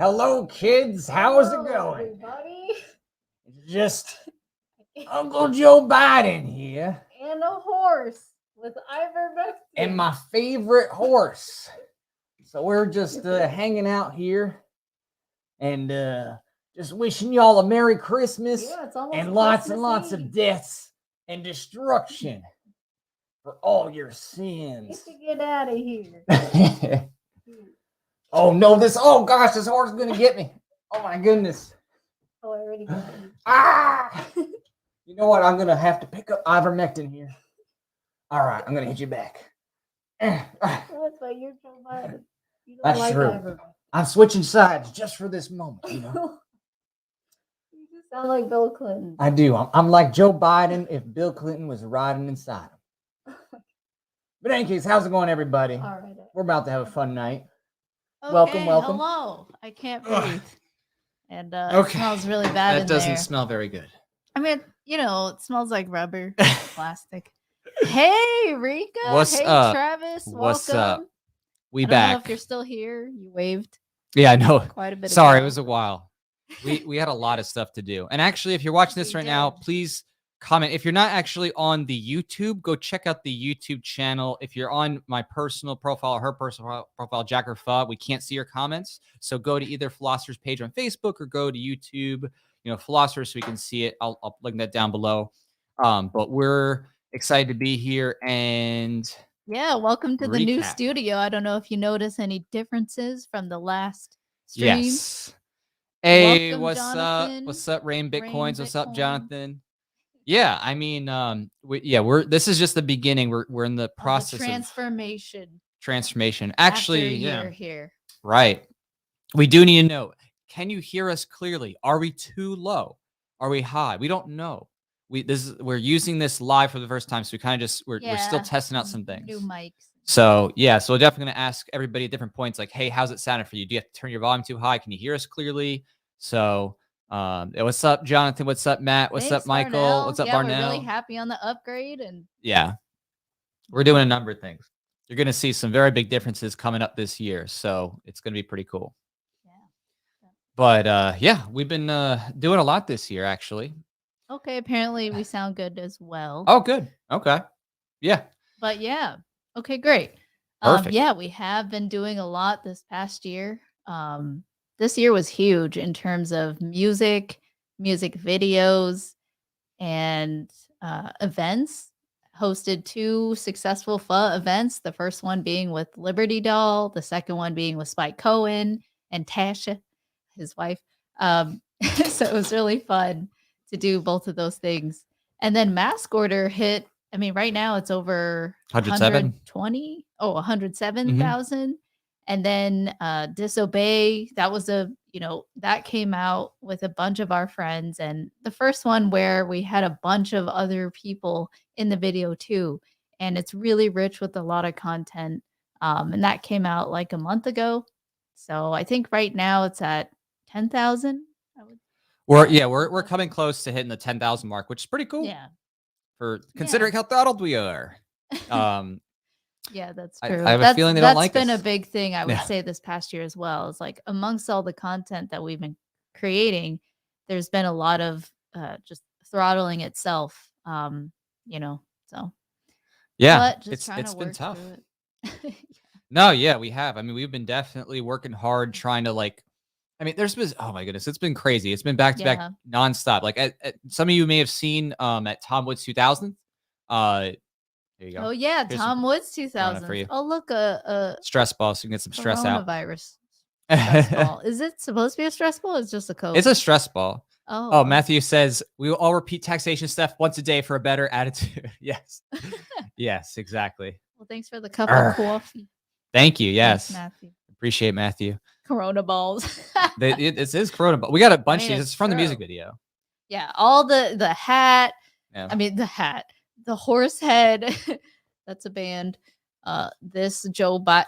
Hello, kids. How's it Hello, going? everybody. It's just Uncle Joe Biden here, And a horse with ivermectin. and my favorite horse. So we're just hanging out here, and just wishing y'all a Merry Christmas Yeah, it's almost and lots Christmas of Eve. deaths and destruction for all your Get sins. to get out of here. Oh no, oh gosh, this horse is gonna get me. Oh my goodness. Oh, I already got you. Ah! You know what? I'm gonna have to pick up ivermectin here. All right, I'm gonna hit you back. That's why you're Joe Biden. You don't That's like true. ivermectin. I'm switching sides just for this moment, you know. You just sound like Bill Clinton. I do. I'm like Joe Biden if Bill Clinton was riding inside him. But in any case, how's it going, everybody? All right. We're about to have a fun night. Okay, Welcome. Hello. I can't breathe. And it Okay. smells really bad in there. smell very good. I mean, it smells like rubber, plastic. Hey, Rika. What's hey, up? Travis. What's welcome. up? We I don't know back. if you're still here. You waved Yeah, I know. quite a bit. Sorry, it ago. was a while. We had a lot of stuff to do. And actually, if you're watching this We right now, did. please comment. If you're not actually on the YouTube, go check out the YouTube channel. If you're on my personal profile or her personal profile, Jack or Fuh, we can't see your comments. So go to either Philosopher's page on Facebook or go to YouTube, Philosopher, so we can see it. I'll link that down below. But we're excited to be here, and Yeah, welcome to the new Recap. studio. I don't know if you notice any differences from the last stream. yes. Hey, Welcome, what's Jonathan. up? What's up, Rain Bitcoins? Rain What's up, Bitcoin. Jonathan? Yeah, I mean, this is just the beginning. We're in the process of transformation. transformation. After Actually, a yeah, year here. right. We do need to know. Can you hear us clearly? Are we too low? Are we high? We don't know. We're using this live for the first time, so we're still Yeah, testing out some things. New mics. So yeah, so we're definitely gonna ask everybody at different points, like, hey, how's it sounding for you? Do you have to turn your volume too high? Can you hear us clearly? So what's up, Jonathan? What's up, Matt? What's Thanks, up, Michael? Barnell. What's up, yeah, Barnell? We're really happy on the upgrade, and Yeah, we're doing a number of things. You're gonna see some very big differences coming up this year, so it's gonna be pretty cool. yeah. But yeah, we've been doing a lot this year, actually. Okay, apparently we sound good as well. Oh, good. Okay. Yeah. But yeah, okay, great. Perfect. Yeah, we have been doing a lot this past year. This year was huge in terms of music videos, and events. Hosted 2 successful Fuh events. The first one being with Liberty Doll, the second one being with Spike Cohen and Tasha, his wife. So it was really fun to do both of those things. And then Mask Order hit. I mean, right now it's over 107? 107,000. And then Disobey, that was that came out with a bunch of our friends. And the first one where we had a bunch of other people in the video too. And it's really rich with a lot of content. And that came out like a month ago. So I think right now it's at 10,000. We're coming close to hitting the 10,000 mark, which is pretty cool. Yeah. For considering how throttled we are. Yeah, that's true. I have a feeling they don't like That's been us. a big thing, I would say, this past year as well. It's like amongst all the content that we've been creating, there's been a lot of just throttling itself. So Yeah, but just trying it's to been work tough. through it. No, yeah, we have. I mean, we've been definitely working hard trying to there's been, oh my goodness, it's been crazy. It's been back to back nonstop. Like some of you may have seen at Tom Woods 2000. There you go. Oh yeah, Here's Tom Woods for 2000. you. Oh look, a stress ball, so you can get some stress out. coronavirus stress ball. Is it supposed to be a stress ball? Or it's just a code. It's a stress ball. Oh, Matthew says we will all repeat taxation stuff once a day for a better attitude. Yes. Yes, exactly. Well, thanks for the cup of coffee. Thank you. Yes. Thanks, Matthew. Appreciate Matthew. Corona balls. This is Corona ball. We got a bunch of these. it's It's from the music true. video. Yeah, all the hat. Yeah. I mean the hat, the horse head. That's a band. This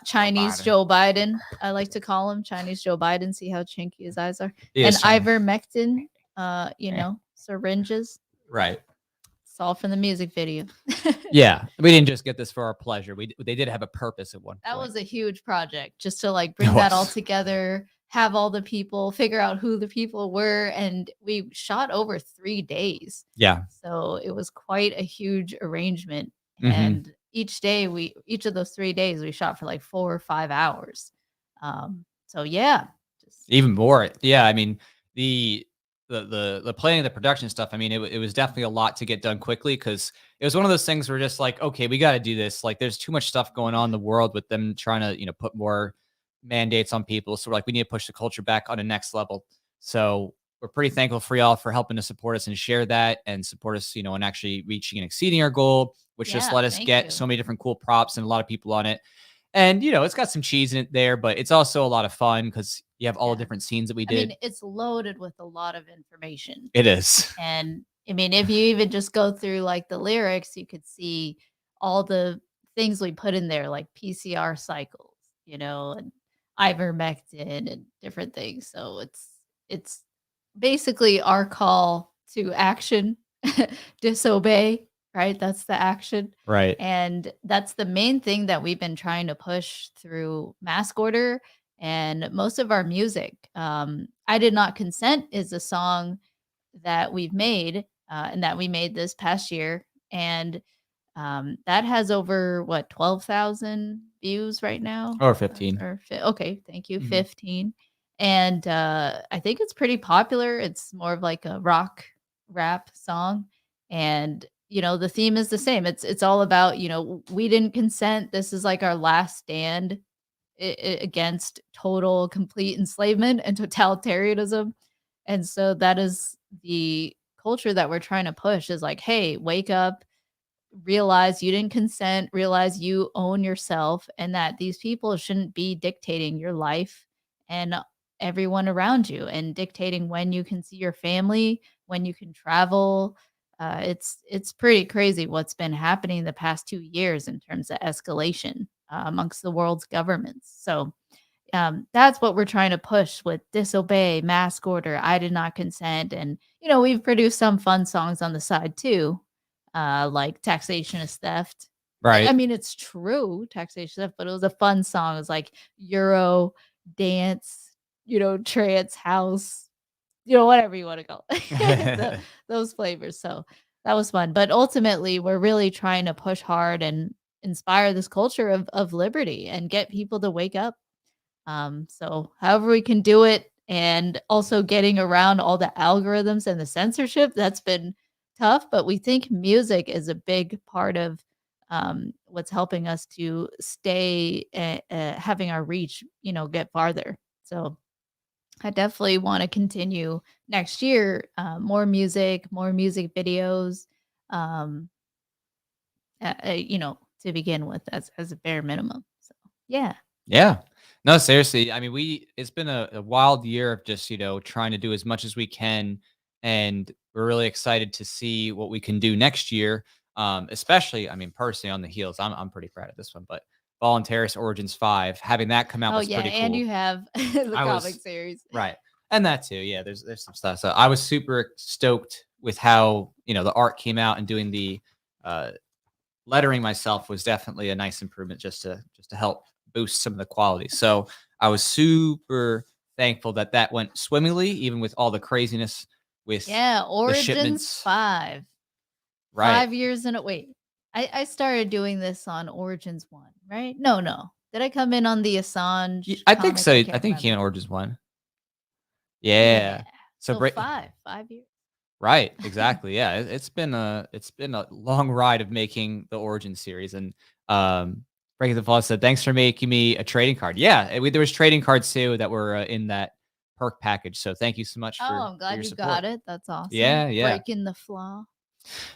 Chinese Joe Biden. I like to call him Chinese Joe Biden. See how chinky his eyes are. And ivermectin. Syringes. Right. It's all from the music video. Yeah, we didn't just get this for our pleasure. They did have a purpose at one point. That was a huge project, just to like bring that all together, have all the people, figure out who the people were, and we shot over 3 days. Yeah. So it was quite a huge arrangement, Mhm. and each of those 3 days, we shot for, like, 4 or 5 hours. So yeah, just Even more. Yeah, I mean, the the planning, the production stuff, I mean, it was definitely a lot to get done quickly because it was one of those things where just like, okay, we gotta do this. Like, there's too much stuff going on in the world with them trying to, put more mandates on people. So we're like, we need to push the culture back on the next level. So we're pretty thankful for y'all for helping to support us and share that and support us, in actually reaching and exceeding our goal, which just yeah, let us thank get you. so many different cool props and a lot of people on it. And, it's got some cheese in it there, but it's also a lot of fun because you have all the Yeah. different scenes that we I mean, did. it's loaded with a lot of information. It is. And I mean, if you even just go through like the lyrics, you could see all the things we put in there, like PCR cycles, and ivermectin and different things. So it's basically our call to action, disobey, right? That's the action. Right. And that's the main thing that we've been trying to push through mask order and most of our music. I Did Not Consent is a song that we've made and that we made this past year. And that has over what 12,000 views right now. Or 15. Okay, thank you, Mhm. 15. And I think it's pretty popular. It's more of like a rock rap song, and the theme is the same. It's all about we didn't consent. This is like our last stand against total complete enslavement and totalitarianism. And so that is the culture that we're trying to push is like, hey, wake up, realize you didn't consent, realize you own yourself, and that these people shouldn't be dictating your life and everyone around you and dictating when you can see your family, when you can travel. It's pretty crazy what's been happening the past 2 years in terms of escalation amongst the world's governments. So that's what we're trying to push with Disobey, Mask Order, I Did Not Consent. And, we've produced some fun songs on the side too, like Taxation is Theft. I Right. mean, it's true, taxation theft, but it was a fun song. It was like Euro, dance, trance, house, whatever you want to call it. Those flavors. So that was fun. But ultimately, we're really trying to push hard and inspire this culture of liberty and get people to wake up. So however we can do it and also getting around all the algorithms and the censorship, that's been tough, but we think music is a big part of what's helping us to stay having our reach, get farther. So I definitely want to continue next year, more music videos, um, to begin with as a bare minimum. So yeah. Yeah. No, seriously. I mean, it's been a wild year of just, trying to do as much as we can. And we're really excited to see what we can do next year. Especially, I mean, personally on the heels, I'm pretty proud of this one, but Voluntarist Origins 5, having that come out Oh, was yeah, pretty and cool. you have the I comic was series. right. And that too. Yeah, there's some stuff. So I was super stoked with how, the art came out and doing the uh lettering myself was definitely a nice improvement just to help boost some of the quality. So I was super thankful that that went swimmingly, even with all the craziness with Yeah, the Origins shipments. 5. Right. 5 years in a wait. I started doing this on Origins 1, right? No, no. Did I come in on the Assange I think comic? so. I I can't think he came in remember. Origins 1. Yeah. Yeah. So So break 5 years. right, exactly. Yeah, it's been a long ride of making the Origin series, and Breaking the Fall said, "Thanks for making me a trading card." Yeah, there was trading cards too that were in that perk package. So thank you so much Oh, for I'm your glad you support. got it. That's awesome. Yeah, yeah. Breaking the flaw.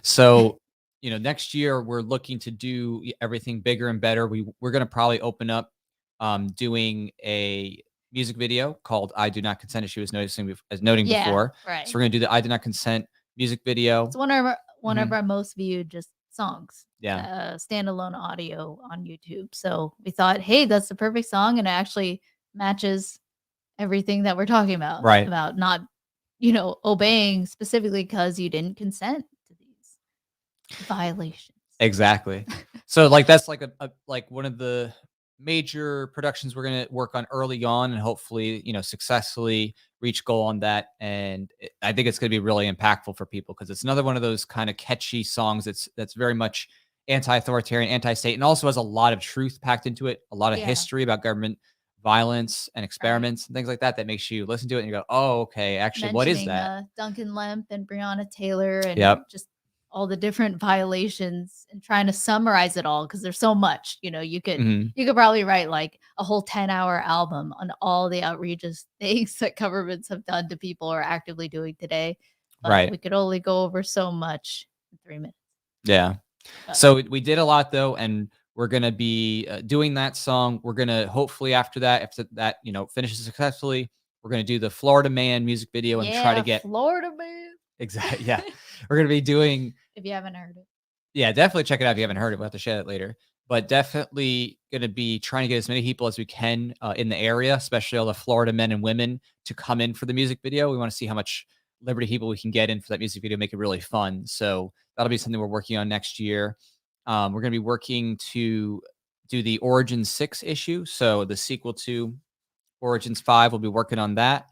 So next year we're looking to do everything bigger and better. We're gonna probably open up doing a music video called "I Do Not Consent," as she was noting Yeah, before. So right. we're gonna do the "I Do Not Consent" music video. It's one of Mhm. our most viewed just songs, Yeah. standalone audio on YouTube. So we thought, hey, that's the perfect song, and it actually matches everything that we're talking Right. about not, obeying specifically because you didn't consent to these violations. Exactly. So, like, that's like a like one of the major productions we're going to work on early on, and hopefully, successfully reach goal on that. And I think it's going to be really impactful for people, because it's another one of those kind of catchy songs that's very much anti-authoritarian, anti-state, and also has a lot of truth packed into it, a lot of history about government violence and experiments and things like that makes you listen to it and you go, oh, okay, actually, what is that? Duncan Lemp and Breonna Taylor and just all the different violations, and trying to summarize it all, because there's so much. You could probably write like a whole 10-hour album on all the outrageous things that governments have done to people or actively doing today. But we could only go over so much in 3 minutes. Yeah. So we did a lot though, and we're going to be doing that song. We're going to hopefully after that finishes successfully, we're going to do the Florida Man music video and try to get Florida Man. Exactly. Yeah. We're going to be doing, if you haven't heard it. Yeah, definitely check it out if you haven't heard it. We'll have to share it later. But definitely going to be trying to get as many people as we can in the area, especially all the Florida men and women, to come in for the music video. We want to see how much Liberty people we can get in for that music video, make it really fun. So that'll be something we're working on next year. We're going to be working to do the Origins 6 issue. So the sequel to Origins 5, we'll be working on that.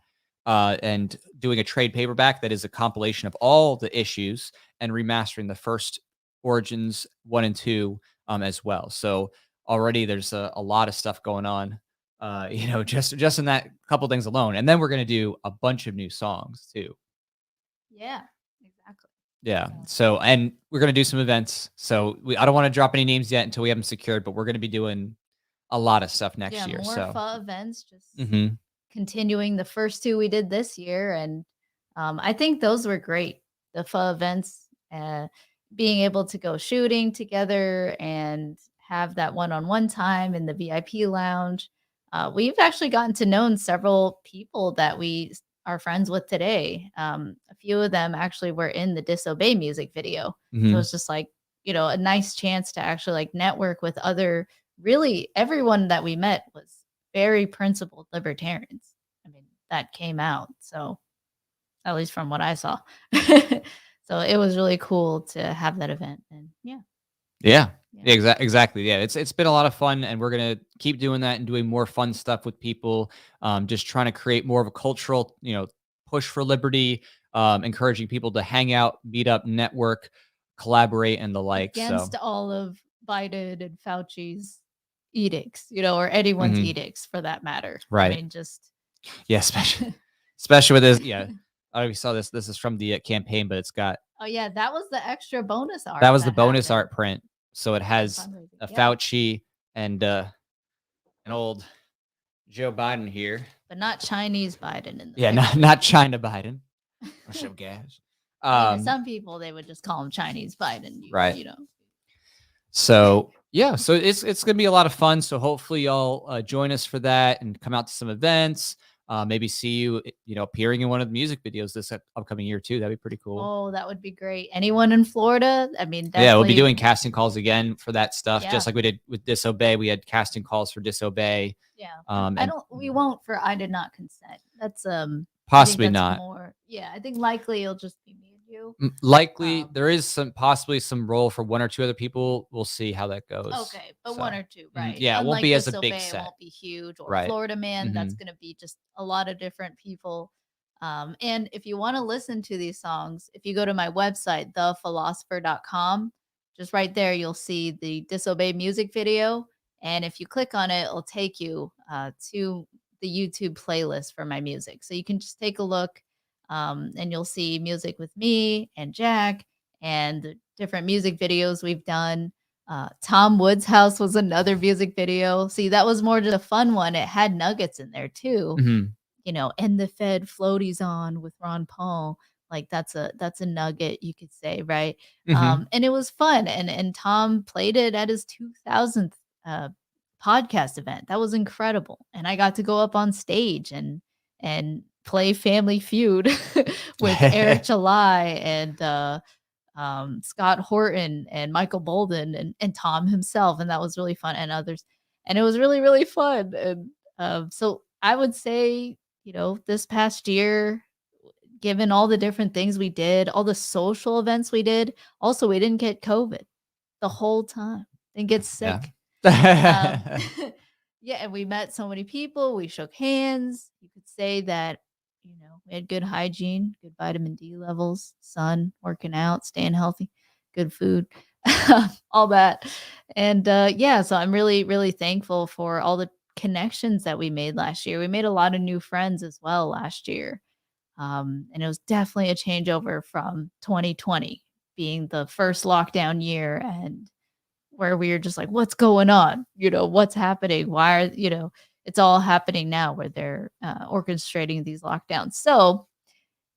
And doing a trade paperback that is a compilation of all the issues and remastering the first Origins 1 and 2 as well. So already there's a lot of stuff going on, just in that couple things alone. And then we're going to do a bunch of new songs too. Yeah, exactly. Yeah. So, and we're going to do some events. So I don't want to drop any names yet until we have them secured, but we're going to be doing a lot of stuff next year. More fun events, just continuing the first 2 we did this year. And I think those were great. The pho events, being able to go shooting together and have that one-on-one time in the VIP lounge. We've actually gotten to know several people that we are friends with today. A few of them actually were in the Disobey music video. So it's just like, a nice chance to actually like network with really everyone that we met was very principled libertarians. I mean, that came out. So at least from what I saw. So it was really cool to have that event. And exactly. Yeah, it's been a lot of fun, and we're gonna keep doing that and doing more fun stuff with people. Just trying to create more of a cultural, push for liberty, encouraging people to hang out, meet up, network, collaborate, and the like. Against all of Biden and Fauci's edicts, or anyone's edicts for that matter. Right. I mean, especially with this. Yeah. I already saw this. This is from the campaign, but it's got. Oh yeah, that was the extra bonus art. That was the bonus art print. So it has a Fauci and an old Joe Biden here, but not Chinese Biden. Not China Biden. Some gas. Some people, they would just call him Chinese Biden, right? So so it's gonna be a lot of fun. So hopefully y'all join us for that and come out to some events. Maybe see you, appearing in one of the music videos this upcoming year too. That'd be pretty cool. Oh, that would be great. Anyone in Florida? I mean, we'll be doing casting calls again for that stuff, just like we did with Disobey. We had casting calls for Disobey. Yeah. We won't for I Did Not Consent. That's possibly not. I think likely it'll just be me and you. Likely there is possibly some role for 1 or 2 other people. We'll see how that goes. Okay, but 1 or 2, right? Yeah, it won't be as a big set. It won't be huge. Or Florida Man, that's going to be just a lot of different people. And if you want to listen to these songs, if you go to my website, thephilosopher.com, just right there, you'll see the Disobey music video. And if you click on it, it'll take you to the YouTube playlist for my music. So you can just take a look. And you'll see music with me and Jack and the different music videos we've done. Tom Wood's House was another music video. See, that was more just a fun one. It had nuggets in there too. And the Fed floaties on with Ron Paul. Like that's a nugget, you could say, right? And it was fun. And Tom played it at his 2000th podcast event. That was incredible. And I got to go up on stage and play Family Feud with Eric July and Scott Horton and Michael Bolden and Tom himself. And that was really fun, and others. And it was really, really fun. And so I would say, this past year, given all the different things we did, all the social events we did, also, we didn't get COVID the whole time. Didn't get sick. Yeah, and we met so many people. We shook hands. You could say that, we had good hygiene, good vitamin D levels, sun, working out, staying healthy, good food, all that. And yeah, so I'm really, really thankful for all the connections that we made last year. We made a lot of new friends as well last year. And it was definitely a changeover from 2020 being the first lockdown year and where we were just like, what's going on? What's happening? Why are, it's all happening now where they're orchestrating these lockdowns. So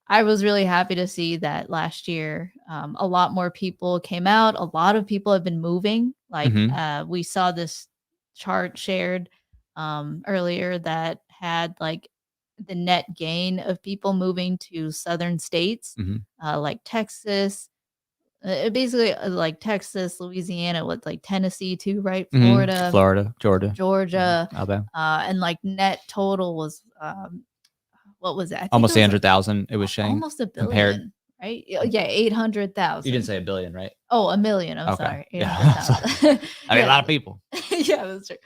I was really happy to see that last year, a lot more people came out. A lot of people have been moving. Like Hmm. we saw this chart shared earlier that had like the net gain of people moving to southern states, Hmm. like Texas, basically, like Texas, Louisiana, with like Tennessee too, right? Hmm. Florida, Florida, Georgia, Georgia, Alabama. and like net total was what was it? I think it Almost was 800,000. It was saying almost a compared. billion, right? Yeah, You didn't 800,000. say a billion, right? Oh, a million. I'm Okay. sorry, Yeah. 800,000. I mean, a Yeah, lot of people. yeah, that's true.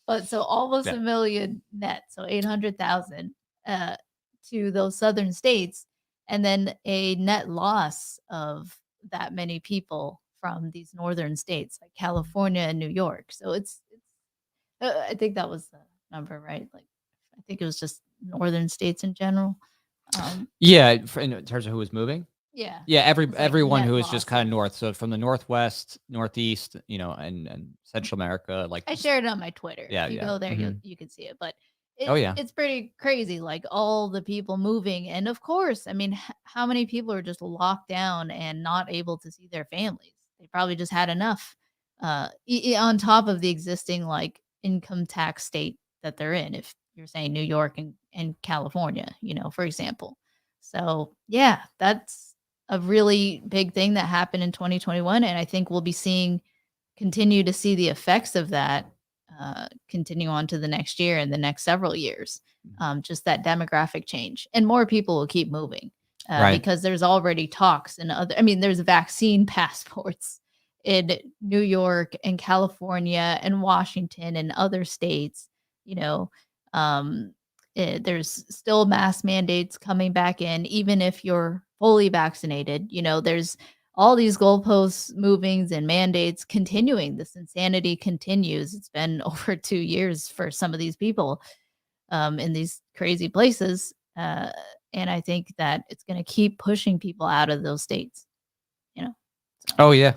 But so almost Yeah. a million net, so 800,000 uh, to those southern states, and then a net loss of that many people from these northern states like California and New York. So it's I think that was the number, right? Like I think it was just northern states in general. Yeah. In terms of who was moving. Yeah, Yeah, it's like everyone net who is just kind of losses. north. So from the northwest, northeast, and Central America, like I shared it on my Twitter. yeah, If you yeah. go there, Hmm. you can see it. But Oh yeah. it's pretty crazy, like all the people moving, and of course, I mean, how many people are just locked down and not able to see their families? They probably just had enough. On top of the existing like income tax state that they're in, if you're saying New York and California, for example. So yeah, that's a really big thing that happened in 2021, and I think we'll be seeing continue to see the effects of that continue on to the next year and the next several years. Just that demographic change, and more people will keep moving Right. because there's already talks and other. I mean, there's vaccine passports in New York and California and Washington and other states. You know, um, there's still mask mandates coming back in, even if you're fully vaccinated. There's all these goalposts movings and mandates continuing. This insanity continues. It's been over 2 years for some of these people in these crazy places. And I think that it's going to keep pushing people out of those states, you know. So Oh yeah.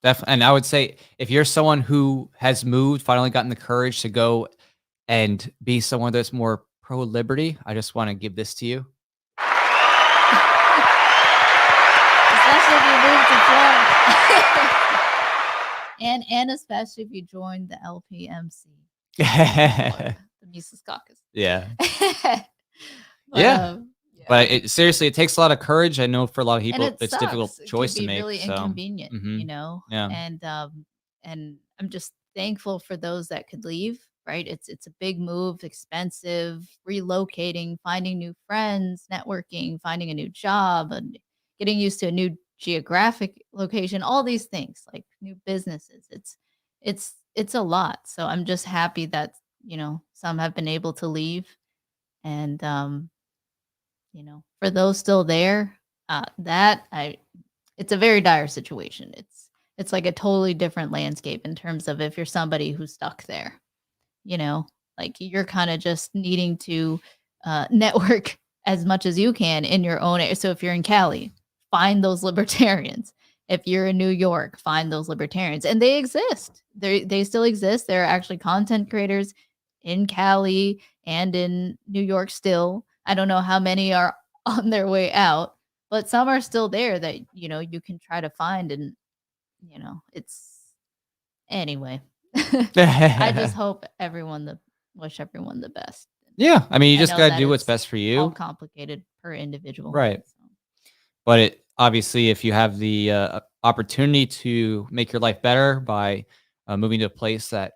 Definitely. And I would say if you're someone who has moved, finally gotten the courage to go and be someone that's more pro liberty, I just want to give this to you. especially if you move to Florida. And especially if you join the LPMC, Florida, the Mises Caucus. Yeah. But, Yeah. yeah. But seriously, it takes a lot of courage. I know for a lot of And people, it it's a sucks. difficult It choice can to be make. really So, inconvenient, mhm. Yeah. and I'm just thankful for those that could leave, right? It's a big move, expensive, relocating, finding new friends, networking, finding a new job, and getting used to a new geographic location, all these things, like new businesses. It's a lot. So I'm just happy that, some have been able to leave, and for those still there, that I it's a very dire situation. It's like a totally different landscape in terms of if you're somebody who's stuck there, you know, like you're kind of just needing to network as much as you can in your own area. So if you're in Cali, find those libertarians. If you're in New York, find those libertarians, and they exist. They still exist. There are actually content creators in Cali and in New York still. I don't know how many are on their way out, but some are still there that you can try to find, and it's anyway. I just hope wish everyone the best. Yeah. I mean, you I just know got to that do what's it's best for all you. complicated per individual. Right. So. But it obviously, if you have the opportunity to make your life better by moving to a place that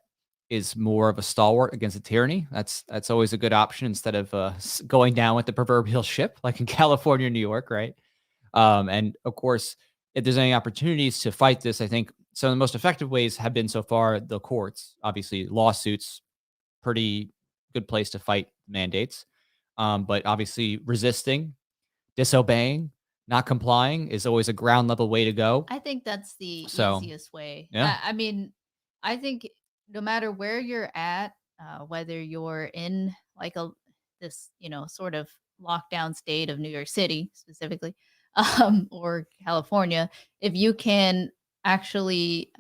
is more of a stalwart against the tyranny, that's always a good option instead of going down with the proverbial ship, like in California or New York, right? And of course, if there's any opportunities to fight this, I think some of the most effective ways have been so far the courts, obviously lawsuits, pretty good place to fight mandates. But obviously resisting, disobeying, not complying is always a ground level way to go. I think that's the So, easiest way. yeah. I mean, I think no matter where you're at, whether you're in like this, sort of lockdown state of New York City specifically, or California, if you can actually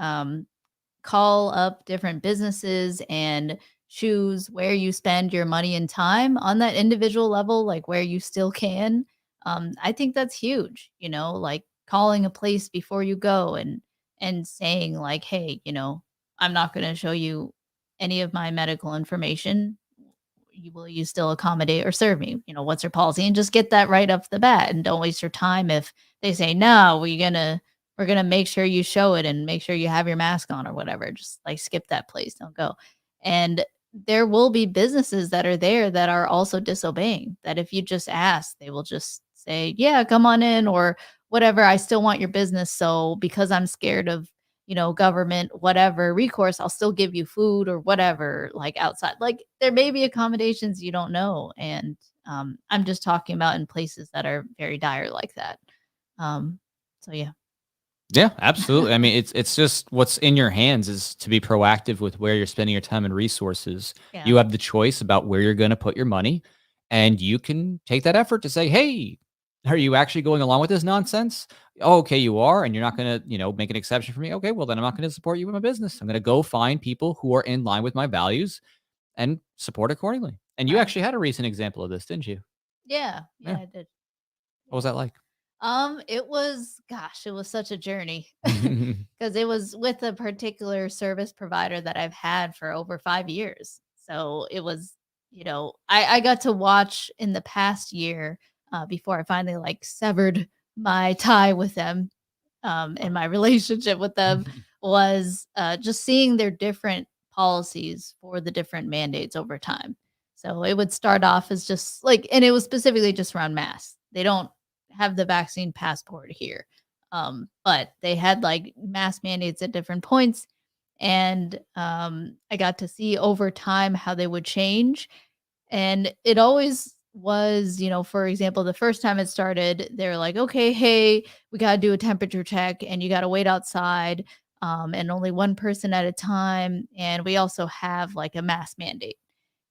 call up different businesses and choose where you spend your money and time on that individual level, like where you still can. I think that's huge, like calling a place before you go and saying like, hey, I'm not going to show you any of my medical information. Will you still accommodate or serve me? What's your policy? And just get that right off the bat and don't waste your time if they say, no, we're gonna make sure you show it and make sure you have your mask on or whatever. Just like skip that place, don't go. And there will be businesses that are there that are also disobeying. That if you just ask, they will just say, "Yeah, come on in," or whatever. I still want your business, so because I'm scared of government, whatever recourse, I'll still give you food or whatever, like outside. Like there may be accommodations you don't know, and I'm just talking about in places that are very dire like that. So yeah. Yeah, absolutely. I mean, it's just what's in your hands is to be proactive with where you're spending your time and resources. Yeah. You have the choice about where you're going to put your money, and you can take that effort to say, "Hey, are you actually going along with this nonsense? Oh, okay, you are, and you're not going to, make an exception for me. Okay, well then I'm not going to support you with my business. I'm going to go find people who are in line with my values and support accordingly." And you Right. actually had a recent example of this, didn't you? Yeah, Yeah. I did. What was that like? It was such a journey because it was with a particular service provider that I've had for over 5 years. So it was, I got to watch in the past year, before I finally like severed my tie with them, and my relationship with them was just seeing their different policies for the different mandates over time. So it would start off as just like, and it was specifically just around masks. They don't have the vaccine passport here. But they had like mask mandates at different points. And I got to see over time how they would change. And it always was, for example, the first time it started, they're like, okay, hey, we got to do a temperature check and you got to wait outside, and only one person at a time. And we also have like a mask mandate,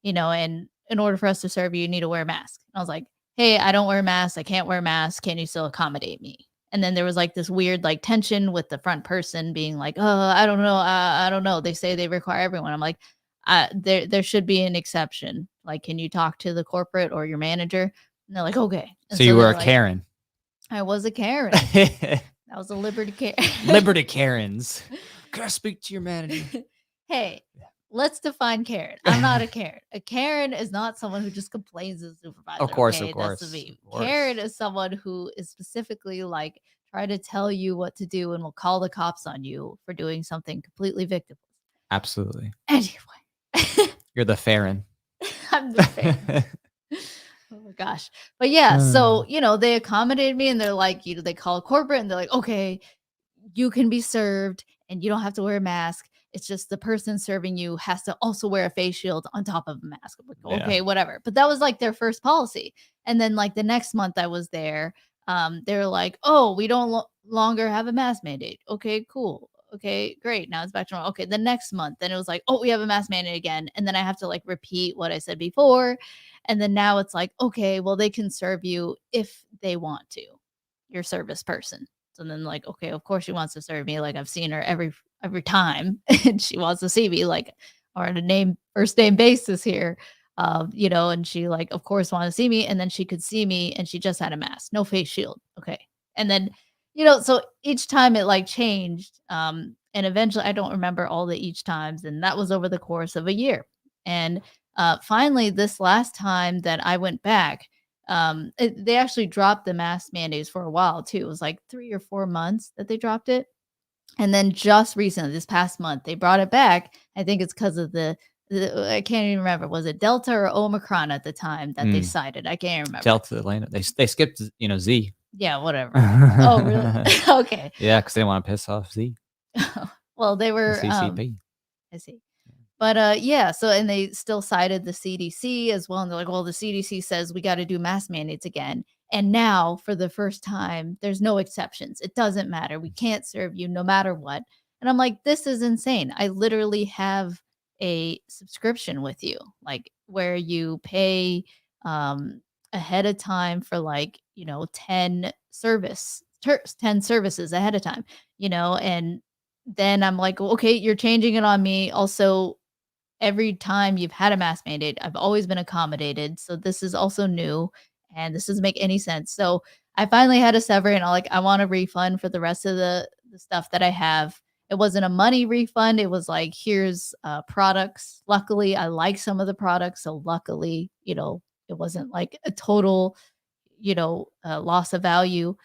and in order for us to serve you, you need to wear a mask. And I was like, hey, I don't wear a mask. I can't wear a mask. Can you still accommodate me? And then there was like this weird like tension with the front person being like, oh, I don't know. I don't know. They say they require everyone. I'm like, there should be an exception. Like, can you talk to the corporate or your manager? And they're like, okay. And So you were a like, Karen. I was a Karen. That was a Liberty Karen. Liberty Karens. Can I speak to your manager? Hey, let's define Karen. I'm not a Karen. A Karen is not someone who just complains to the supervisor. Of course, okay? of course. That's the V. Of course. Karen is someone who is specifically like try to tell you what to do and will call the cops on you for doing something completely victimless. Absolutely. Anyway. You're the Farron. I'm the Farron. Oh my gosh. But yeah, so, they accommodated me and they're like, they call corporate and they're like, okay, you can be served and you don't have to wear a mask. It's just the person serving you has to also wear a face shield on top of a mask. I'm like, okay, whatever. But that was like their first policy. And then like the next month I was there, they're like, oh, we don't longer have a mask mandate. Okay, cool. Okay, great. Now it's back to normal. Okay, the next month, then it was like, oh, we have a mask mandate again. And then I have to like repeat what I said before. And then now it's like, okay, well, they can serve you if they want to, your service person. So then like, okay, of course she wants to serve me. Like I've seen her every time and she wants to see me like on a first name basis here. And she like, of course, wanted to see me. And then she could see me and she just had a mask, no face shield. Okay. And then, so each time it like changed. And eventually I don't remember all the each times. And that was over the course of a year. And finally, this last time that I went back, they actually dropped the mask mandates for a while too. It was like 3 or 4 months that they dropped it. And then just recently, this past month, they brought it back. I think it's because of the I can't even remember. Was it Delta or Omicron at the time that they cited? I can't remember. Delta, Atlanta. They skipped, Z. Yeah, whatever. Oh, really? Okay. Yeah, because they want to piss off Z. Well, they were CCP. I see. But yeah, so and they still cited the CDC as well, and they're like, well, the CDC says we got to do mask mandates again. And now, for the first time, there's no exceptions. It doesn't matter. We can't serve you no matter what. And I'm like, this is insane. I literally have a subscription with you, like where you pay um ahead of time for like, 10 services ahead of time, and then I'm like, well, okay, you're changing it on me. Also, every time you've had a mask mandate, I've always been accommodated. So this is also new and this doesn't make any sense. So I finally had to sever and I want a refund for the rest of the stuff that I have. It wasn't a money refund. It was like, here's products. Luckily, I like some of the products. So luckily, it wasn't like a total, loss of value.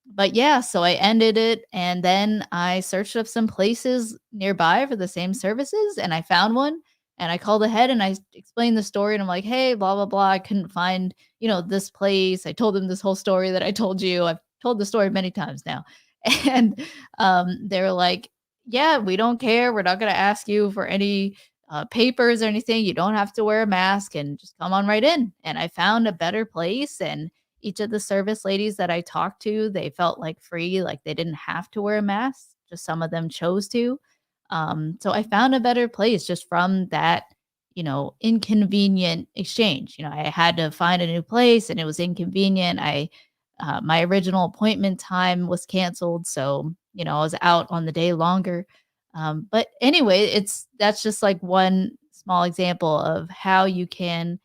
But yeah, so I ended it and then I searched up some places nearby for the same services and I found one and I called ahead and I explained the story and I'm like, "Hey, blah blah blah, I couldn't find, this place." I told them this whole story that I told you. I've told the story many times now. And they were like, "Yeah, we don't care. We're not going to ask you for any papers or anything. You don't have to wear a mask and just come on right in." And I found a better place and each of the service ladies that I talked to, they felt like free, like they didn't have to wear a mask. Just some of them chose to. So I found a better place just from that, inconvenient exchange. I had to find a new place and it was inconvenient. My original appointment time was canceled, so I was out on the day longer. But anyway, that's just like one small example of how you can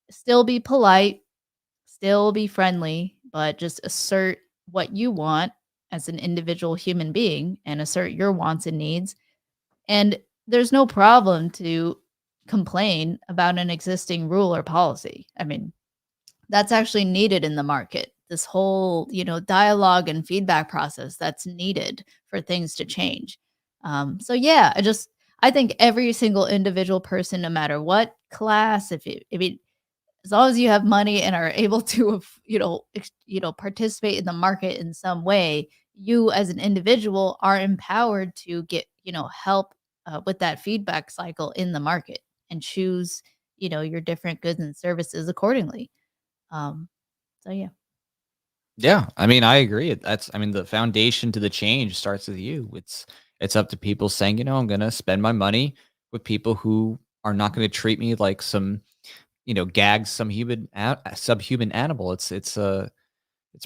still be polite, still be friendly, but just assert what you want as an individual human being and assert your wants and needs. And there's no problem to complain about an existing rule or policy. I mean, that's actually needed in the market. This whole, dialogue and feedback process that's needed for things to change. So yeah, I think every single individual person, no matter what class, as long as you have money and are able to, participate in the market in some way, you as an individual are empowered to get, help with that feedback cycle in the market and choose, your different goods and services accordingly. So yeah. Yeah, I mean, I agree. I mean, the foundation to the change starts with you. It's up to people saying, I'm going to spend my money with people who are not going to treat me like some, gag some subhuman animal. It's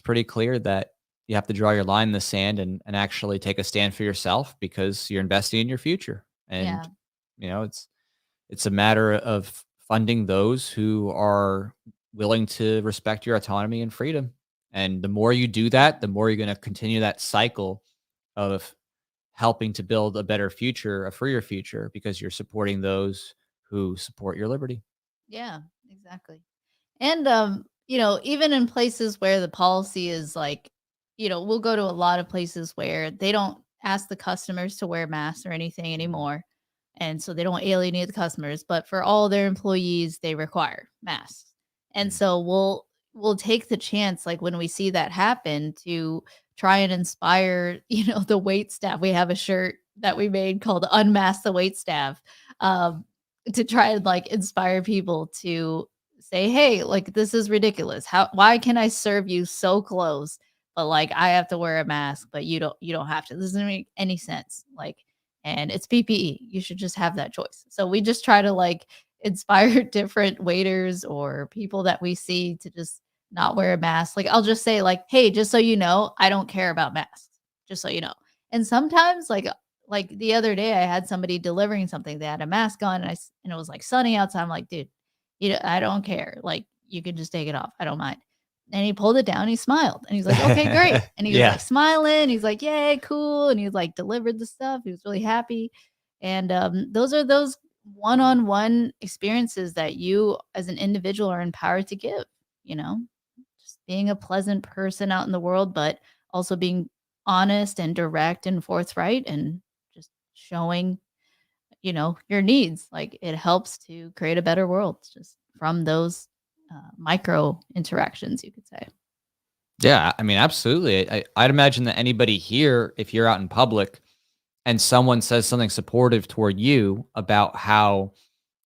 pretty clear that you have to draw your line in the sand and actually take a stand for yourself because you're investing in your future. And Yeah. it's a matter of funding those who are willing to respect your autonomy and freedom. And the more you do that, the more you're going to continue that cycle of helping to build a better future, a freer future, because you're supporting those who support your liberty. Yeah, exactly. And even in places where the policy is like, we'll go to a lot of places where they don't ask the customers to wear masks or anything anymore. And so they don't alienate the customers, but for all their employees, they require masks. And Mm. so we'll take the chance, like when we see that happen, to try and inspire, the wait staff. We have a shirt that we made called Unmask the Wait Staff. Um, to try and like inspire people to say, "Hey, like this is ridiculous. Why can I serve you so close, but like I have to wear a mask, but you don't have to. This doesn't make any sense." Like, and it's PPE. You should just have that choice. So we just try to like inspire different waiters or people that we see to just not wear a mask. Like I'll just say like, "Hey, just so you know, I don't care about masks. Just so you know." And sometimes like the other day, I had somebody delivering something. They had a mask on, and it was like sunny outside. I'm like, "Dude, I don't care. Like, you can just take it off. I don't mind." And he pulled it down. He smiled, and he's like, "Okay, great." And he was Yeah. like smiling. He's like, "Yay, cool!" And he was like delivered the stuff. He was really happy. And those are those one-on-one experiences that you, as an individual, are empowered to give. You know, just being a pleasant person out in the world, but also being honest and direct and forthright and just showing, your needs. Like it helps to create a better world just from those micro interactions, you could say. Yeah, I mean, absolutely. I'd imagine that anybody here, if you're out in public and someone says something supportive toward you about how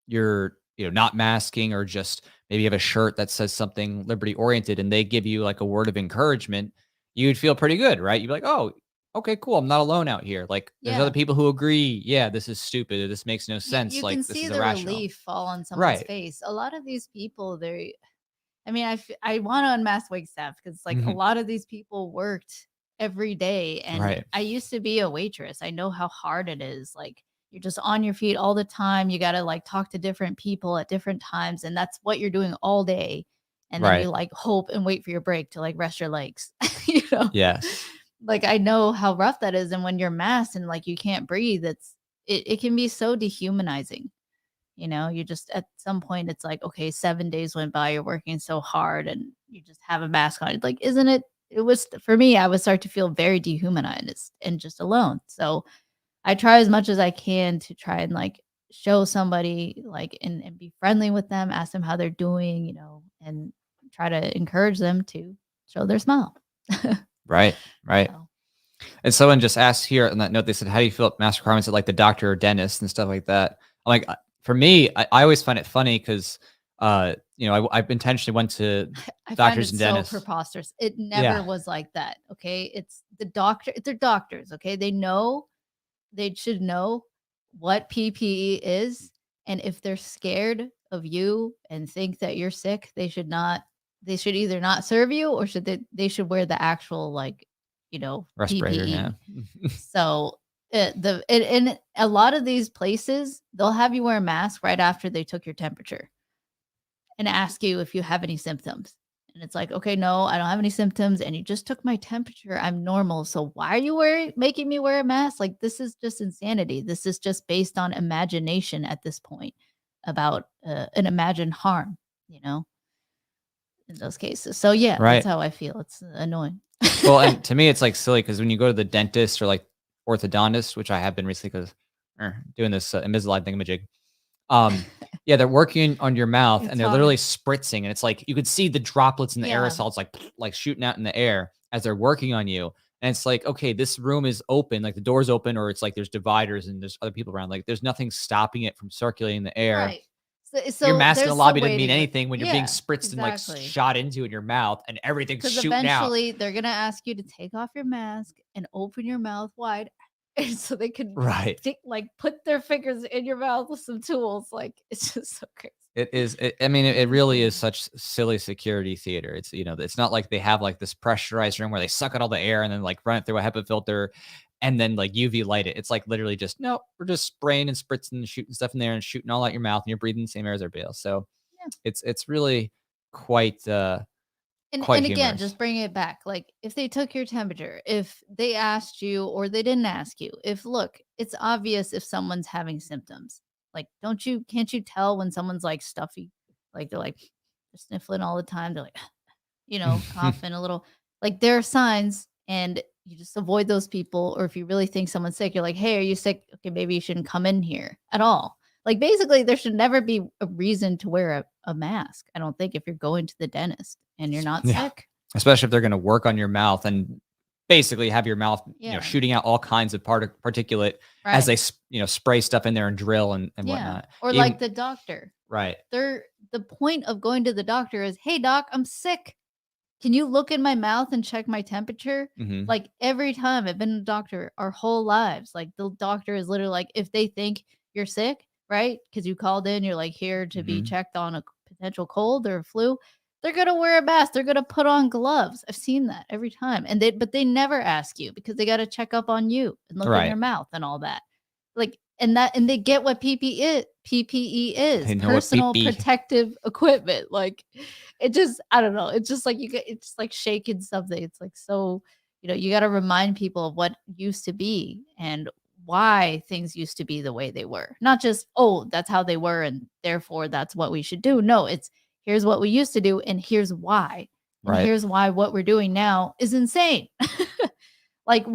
you're, not masking, or just maybe you have a shirt that says something liberty oriented, and they give you like a word of encouragement, you'd feel pretty good, right? You'd be like, oh, okay, cool. I'm not alone out here. Like there's other Yeah. people who agree. Yeah, this is stupid. Or this makes no You sense. you Like can this see is the irrational. relief fall on someone's Right. face. A lot of these people, I mean, I want to unmask wait staff because like a Mhm. lot of these people worked every day, and Right. I used to be a waitress. I know how hard it is. Like you're just on your feet all the time. You got to like talk to different people at different times, and that's what you're doing all day. And then Right. you like hope and wait for your break to like rest your legs. you know, Yes. like I know how rough that is, and when you're masked and like you can't breathe, it can be so dehumanizing. You just at some point it's like, okay, 7 days went by, you're working so hard and you just have a mask on. Like, isn't it? It was for me, I would start to feel very dehumanized and just alone. So I try as much as I can to try and like show somebody like and be friendly with them, ask them how they're doing, and try to encourage them to show their smile. Right. Right. So And someone just asked here on that note, they said, how do you feel about mask requirements at like the doctor or dentist and stuff like that? I'm like, for me, I always find it funny because, I intentionally went to I find doctors it and so dentists. preposterous. It never Yeah. was like that. Okay. It's the doctor, they're doctors. Okay. They should know what PPE is. And if they're scared of you and think that you're sick, they should either not serve you or they should wear the actual, like, Respirator. Yeah. PPE. So in a lot of these places, they'll have you wear a mask right after they took your temperature and ask you if you have any symptoms. And it's like, okay, no, I don't have any symptoms. And you just took my temperature. I'm normal. So why are you making me wear a mask? Like, this is just insanity. This is just based on imagination at this point about an imagined harm, in those cases. So yeah, that's Right. how I feel. It's annoying. Well, and to me, it's like silly because when you go to the dentist or like orthodontist, which I have been recently because doing this Invisalign thingamajig, yeah, they're working on your mouth It's and they're hard. literally spritzing, and it's like you could see the droplets in the Yeah. aerosols like shooting out in the air as they're working on you. And it's like, okay, this room is open, like the door's open, or it's like there's dividers and there's other people around. Like there's nothing stopping it from circulating the air. Right. Your So mask in the there's lobby some doesn't mean waiting. anything when you're being Yeah, spritzed and like exactly. shot into in your mouth and everything's Because shooting out. eventually they're gonna ask you to take off your mask and open your mouth wide, and so they can Right. put their fingers in your mouth with some tools. Like it's just so crazy. It is. I mean, it really is such silly security theater. It's it's not like they have like this pressurized room where they suck out all the air and then like run it through a HEPA filter, and then like UV light it. It's like literally just no, we're just spraying and spritzing and shooting stuff in there and shooting all out your mouth, and you're breathing the same air as everybody else. So Yeah. it's really quite And quite again, humorous. just bring it back. Like if they took your temperature, if they asked you or they didn't ask you, look, it's obvious if someone's having symptoms. Like, can't you tell when someone's like stuffy? Like they're sniffling all the time. They're like, coughing a little. Like there are signs, and you just avoid those people. Or if you really think someone's sick, you're like, hey, are you sick? Okay, maybe you shouldn't come in here at all. Like basically, there should never be a reason to wear a mask. I don't think if you're going to the dentist and you're not Yeah. sick. Especially if they're going to work on your mouth and basically have your mouth, Yeah. shooting out all kinds of particulate as they, spray stuff in there and drill and whatnot. Or Even- like the doctor. right. The point of going to the doctor is, hey doc, I'm sick. Can you look in my mouth and check my temperature? Mhm. Like every time I've been a doctor our whole lives, like the doctor is literally like, if they think you're sick, right? Because you called in, you're like here to be Mhm. checked on a potential cold or flu. They're gonna wear a mask. They're gonna put on gloves. I've seen that every time, but they never ask you because they got to check up on you and look in Right. your mouth and all that. Like and they get what PPE is They know what personal PP. protective equipment. Like it just I don't know. It's just like it's like shaking something. It's like so you got to remind people of what used to be and why things used to be the way they were. Not just, oh, that's how they were and therefore that's what we should do. No, it's here's what we used to do and here's why. And Right. here's why what we're doing now is insane. Like,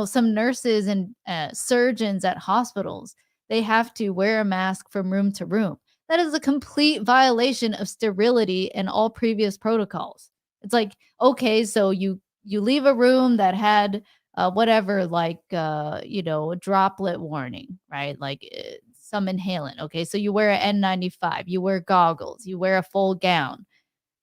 some nurses and surgeons at hospitals, they have to wear a mask from room to room. That is a complete violation of sterility and all previous protocols. It's like, okay, so you leave a room that had whatever, like, a droplet warning, right? Like some inhalant. Okay. So you wear an N95, you wear goggles, you wear a full gown.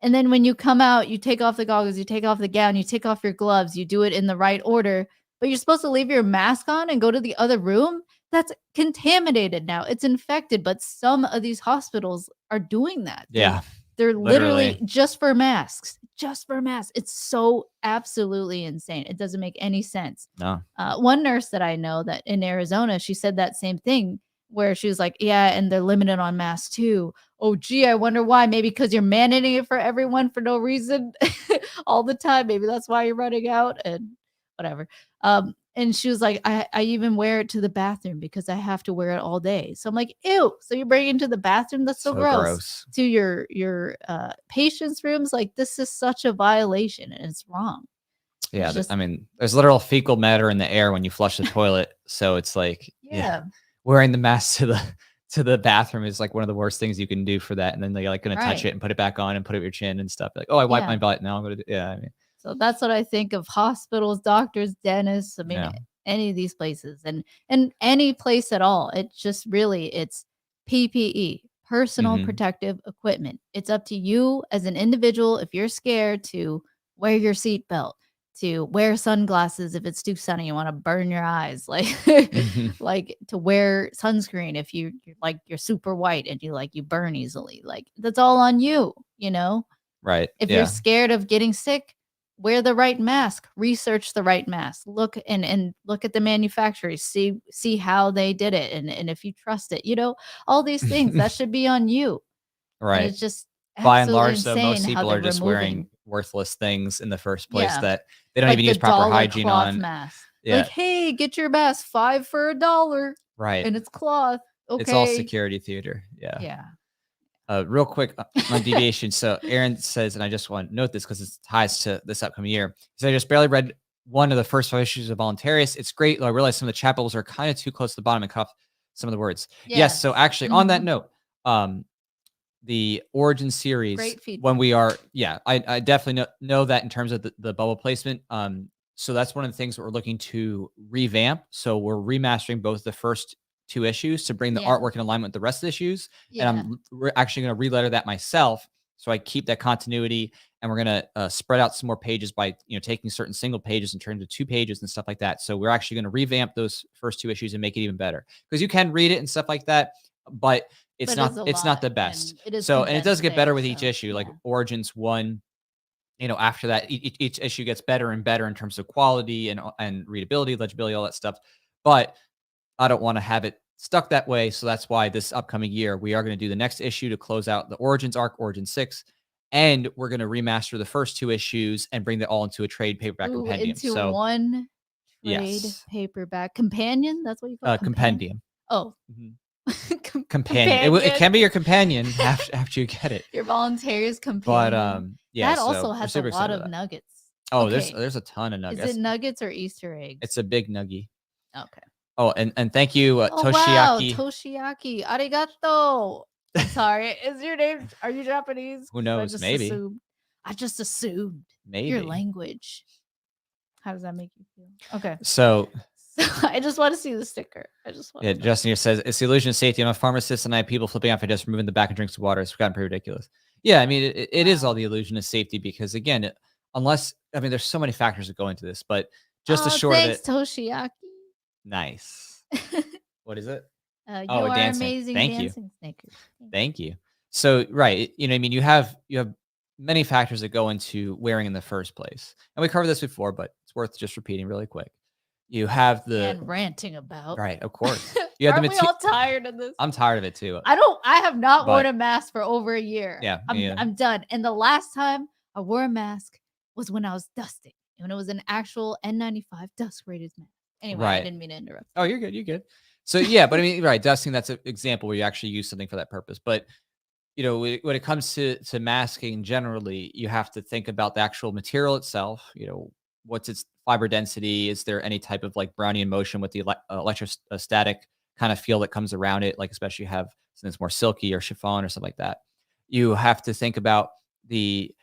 And then when you come out, you take off the goggles, you take off the gown, you take off your gloves, you do it in the right order, but you're supposed to leave your mask on and go to the other room. That's contaminated now. It's infected, but some of these hospitals are doing that. Yeah. They're literally Literally. just for masks, just for masks. It's so absolutely insane. It doesn't make any sense. No. One nurse that I know that in Arizona, she said that same thing where she was like, yeah, and they're limited on masks too. Oh, gee, I wonder why. Maybe because you're mandating it for everyone for no reason all the time. Maybe that's why you're running out and whatever. And she was like, I even wear it to the bathroom because I have to wear it all day. So I'm like, ew. So you're bringing it to the bathroom? That's so gross. To your patients' rooms? Like, this is such a violation and it's wrong. Yeah. I mean, there's literal fecal matter in the air when you flush the toilet. So it's like, yeah, wearing the mask to the bathroom is like one of the worst things you can do for that. And then they're like going to touch it and put it back on and put it with your chin and stuff. Like, oh, I wiped my butt. Now I'm going to do, I mean. So that's what I think of hospitals, doctors, dentists. I mean, any of these places and any place at all. It's just really, it's PPE, personal protective equipment. It's up to you as an individual, if you're scared, to wear your seatbelt, to wear sunglasses if it's too sunny, you want to burn your eyes, like like to wear sunscreen if you're super white and you burn easily. Like, that's all on you, Right. If you're scared of getting sick, wear the right mask, research the right mask, look and look at the manufacturers, see how they did it. And if you trust it, all these things that should be on you. Right. And it's just by and large, though, most people are just wearing worthless things in the first place that they don't even use proper hygiene on. Mask. Yeah. Like, hey, get your mask, $5 for $1. Right. And it's cloth. Okay. It's all security theater. Yeah. Yeah. Real quick on deviation. So Aaron says, and I just want to note this because it ties to this upcoming year. So I just barely read one of the first 5 issues of Voluntarius. It's great, though I realized some of the chap bubbles are kind of too close to the bottom and cut off some of the words. Yes. So actually, on that note, the Origin series, when we are, I definitely know that in terms of the bubble placement. So that's one of the things that we're looking to revamp. So we're remastering both the first 2 issues to bring the artwork in alignment with the rest of the issues. And we're actually going to re-letter that myself. So I keep that continuity, and we're going to spread out some more pages by, taking certain single pages and turning to 2 pages and stuff like that. So we're actually going to revamp those first 2 issues and make it even better, because you can read it and stuff like that, but it's not the best. And it does get better with each issue. Like Origins 1, after that, each issue gets better and better in terms of quality and readability, legibility, all that stuff. But I don't want to have it stuck that way. So that's why this upcoming year, we are going to do the next issue to close out the Origins arc, Origin 6. And we're going to remaster the first 2 issues and bring that all into a trade paperback compendium. Into one trade paperback companion? That's what you call it? Compendium. Oh. Companion. It can be your companion after you get it. Your Voluntarius companion. But that also has a lot of nuggets. Oh, there's a ton of nuggets. Is it nuggets or Easter eggs? It's a big nuggie. Okay. Oh, and thank you, Toshiaki. Wow, Toshiaki. Arigato. Sorry. Is your name, are you Japanese? Who knows? Maybe. I just assumed. Maybe. Your language. How does that make you feel? Okay. So I just want to see the sticker. Justin here says, it's the illusion of safety. I'm a pharmacist and I have people flipping off and just removing the back and drinks of water. It's gotten pretty ridiculous. Yeah, I mean, it is all the illusion of safety because, again, there's so many factors that go into this, but just the short of it. Thanks, Toshiaki. Nice. What is it? You are dancing. Amazing. Thank you. Snickers. Thank you. So, right. You have many factors that go into wearing in the first place. And we covered this before, but it's worth just repeating really quick. You have and ranting about. Right, of course. You have Aren't we all tired of this? I'm tired of it too. I have not worn a mask for over a year. Yeah. I'm done. And the last time I wore a mask was when I was dusting. When it was an actual N95 dust rated mask. Anyway, I didn't mean to interrupt. Oh, you're good. You're good. So yeah, but I mean, right, dusting, that's an example where you actually use something for that purpose. But when it comes to masking generally, you have to think about the actual material itself. What's its fiber density? Is there any type of like Brownian motion with the electrostatic kind of feel that comes around it? Like, especially you have something that's more silky or chiffon or something like that. You have to think about the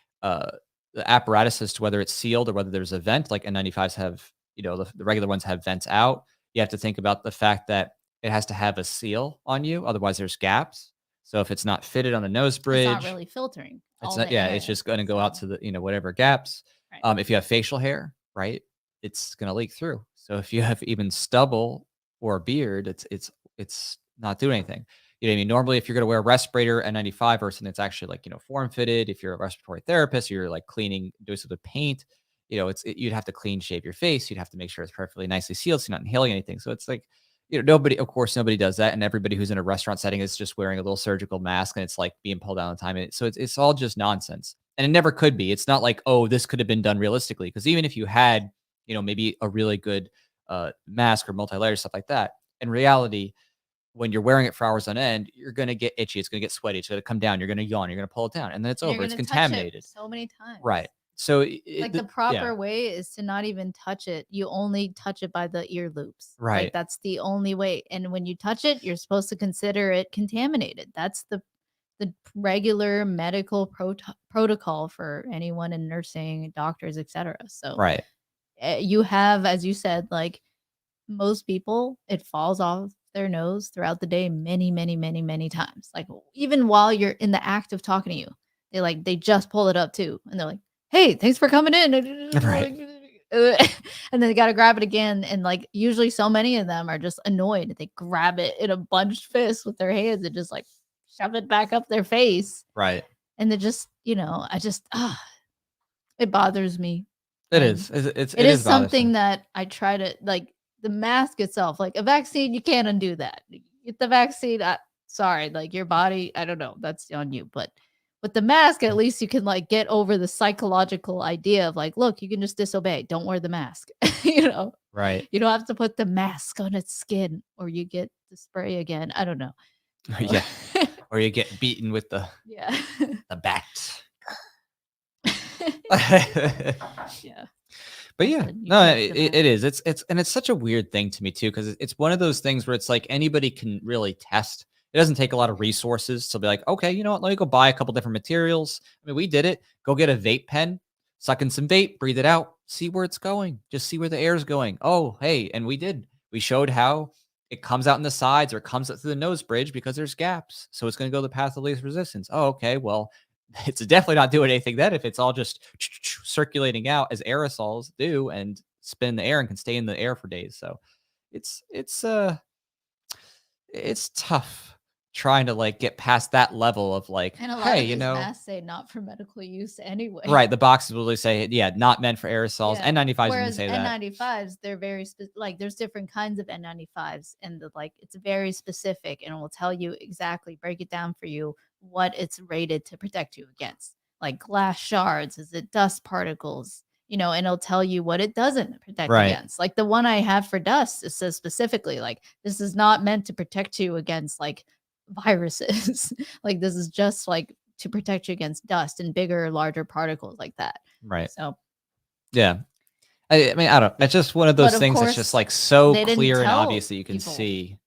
apparatus as to whether it's sealed or whether there's a vent, like N95s have the regular ones have vents out. You have to think about the fact that it has to have a seal on you. Otherwise there's gaps. So if it's not fitted on the nose bridge, It's not really filtering. it's all not, the yeah, air, it's just going to go out so- to the, whatever gaps. Right. If you have facial hair, right, it's going to leak through. So if you have even stubble or a beard, it's not doing anything. You know what I mean? Normally, if you're going to wear a respirator N95 or something that's actually like, form fitted, if you're a respiratory therapist, you're like cleaning, doing some with paint, you'd have to clean shave your face. You'd have to make sure it's perfectly nicely sealed so you're not inhaling anything. So it's like, nobody does that. And everybody who's in a restaurant setting is just wearing a little surgical mask and it's like being pulled down all the time. And so it's all just nonsense. And it never could be. It's not like, oh, this could have been done realistically. Because even if you had, maybe a really good mask or multi-layer stuff like that, in reality, when you're wearing it for hours on end, you're going to get itchy. It's going to get sweaty. It's going to come down. You're going to yawn. You're going to pull it down. And then it's over. It's contaminated. So many times. Right. So the proper way is to not even touch it. You only touch it by the ear loops. Right. Like that's the only way. And when you touch it, you're supposed to consider it contaminated. That's the regular medical protocol for anyone in nursing, doctors, etc. So right. You have, as you said, like most people, it falls off their nose throughout the day many, many, many, many times. Like even while you're in the act of talking to you, they just pull it up too. And they're like, hey, thanks for coming in. Right. And then they got to grab it again. And like usually so many of them are just annoyed. They grab it in a bunched fist with their hands and just like shove it back up their face. Right. And they just, it bothers me. It is. It is something that I try to like the mask itself, like a vaccine, you can't undo that. Get the vaccine. Sorry, like your body, I don't know, that's on you. But with the mask, at least you can like get over the psychological idea of like, look, you can just disobey. Don't wear the mask. Right. You don't have to put the mask on its skin or you get the spray again. I don't know. Yeah. Or you get beaten with the bat. Yeah. But yeah, no, it is. It's such a weird thing to me too, because it's one of those things where it's like anybody can really test. It doesn't take a lot of resources to be like, okay, you know what? Let me go buy a couple different materials. I mean, we did it. Go get a vape pen, suck in some vape, breathe it out, see where it's going. Just see where the air is going. Oh, hey, and we did. We showed how it comes out in the sides or comes out through the nose bridge because there's gaps. So it's going to go the path of least resistance. Oh, okay. Well, it's definitely not doing anything then if it's all just circulating out as aerosols do and spin in the air and can stay in the air for days. So it's tough trying to like get past that level of like, and a lot hey, of these masks say not for medical use anyway. Right. The boxes will really say, not meant for aerosols. Yeah. N95s Whereas didn't say that. N95s, they're very like there's different kinds of N95s and it's very specific and it will tell you exactly, break it down for you what it's rated to protect you against. Like glass shards, is it dust particles? And it'll tell you what it doesn't protect against. Like the one I have for dust, it says specifically like this is not meant to protect you against like viruses. Like this is just like to protect you against dust and bigger, larger particles like that. Right. So yeah. I mean, I don't know. It's just one of those things that's just like so clear and obvious that you can see.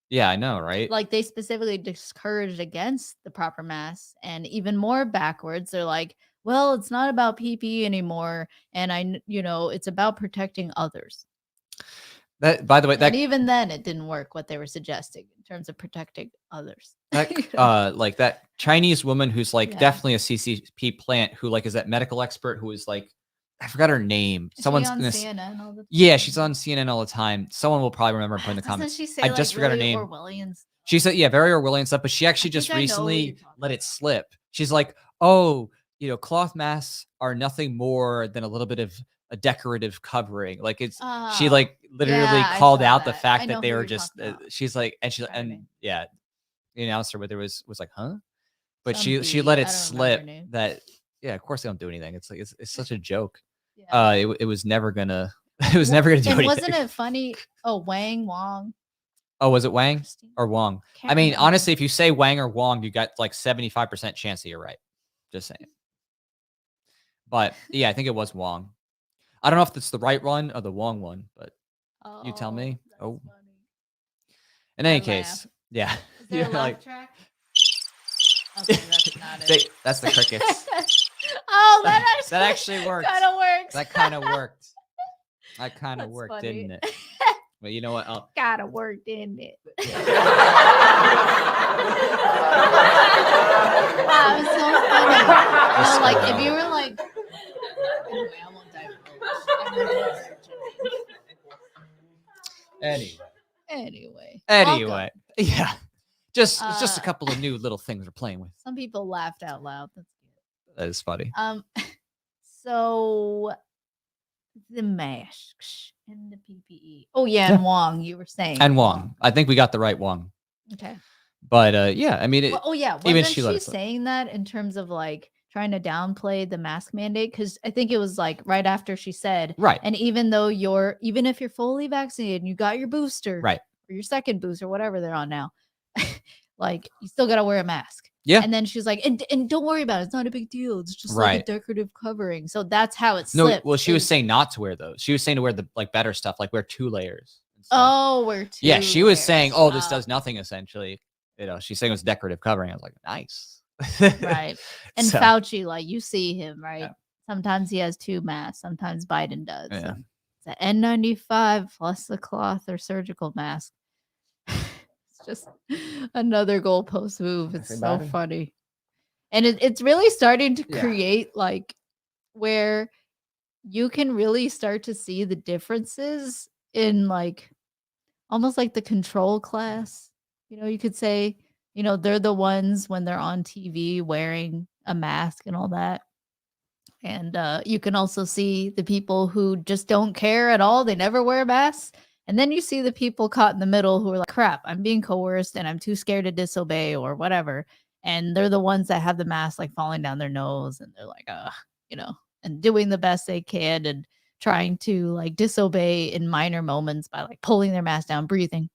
Yeah, I know, right? Like they specifically discouraged against the proper mask, and even more backwards, they're like, well, it's not about PPE anymore, and it's about protecting others. That, by the way, and even then, it didn't work what they were suggesting in terms of protecting others. That, like that Chinese woman who's like definitely a CCP plant who like is that medical expert who is like, I forgot her name. Someone's on CNN all the time? Yeah, she's on CNN all the time. Someone will probably remember put in the comments. She say, I just forgot her name. She said, very Orwellian stuff, but she actually just recently let it slip. She's like, oh, cloth masks are nothing more than a little bit of a decorative covering. Like it's she like literally called out the fact that they were just she's like, and yeah, the announcer but there was like, huh? But she let it slip that of course they don't do anything. It's like it's such a joke. It was never gonna do anything. Wasn't it funny? Oh, Wong. Oh, was it Wang or Wong? I mean, honestly, if you say Wang or Wong, you got like 75% chance that you're right. Just saying. But yeah, I think it was Wong. I don't know if it's the right one or the Wong one, but you tell me. Oh, funny. In any case, yeah. Is there a laugh track? Okay, that's not it. That's the crickets. Oh, that actually worked. Kind of works. That kind of worked. That kind of That's worked, funny. didn't it? But you know what? Gotta work, didn't it? Wow, it was so funny. No, like if you were like, anyway, I won't divulge. Anyway. Anyway, Anyway. Yeah. Just it's just a Uh, couple of new little things we're playing with. some people laughed out loud. That's That is funny. good. So the masks and the PPE. Oh yeah, and Wong, you were saying. And Wong. I think we got the right Wong. Okay. But yeah, I mean, Well, oh yeah, even wasn't she let she us know. saying that in terms of like trying to downplay the mask mandate? Because I think it was like right after she said, Right. and even if you're fully vaccinated and you got your booster, Right. or your second booster, whatever they're on now, like you still gotta wear a mask. Yeah. And then she's like, and don't worry about it. It's not a big deal. It's just like Right. a decorative covering. So that's how it No, slipped. well, she was is- saying not to wear those. She was saying to wear the like better stuff, like wear 2 layers. and stuff. Oh, we're two. Yeah, she was saying, "Oh, this layers. does nothing." Essentially, she's saying it was decorative covering. I was like, "Nice." Right. And So, Fauci, like you see him, right? Yeah. Sometimes he has 2 masks. Sometimes Biden does. Yeah. And it's an N95 plus the cloth or surgical mask. It's just another goalpost move. It's Say so Biden? funny. And it's really starting to Yeah. create like where you can really start to see the differences in like almost like the control class. You could say, they're the ones when they're on TV wearing a mask and all that. And you can also see the people who just don't care at all. They never wear masks. And then you see the people caught in the middle who are like, crap, I'm being coerced and I'm too scared to disobey or whatever. And they're the ones that have the mask like falling down their nose and they're like, and doing the best they can and trying to like disobey in minor moments by like pulling their mask down, breathing,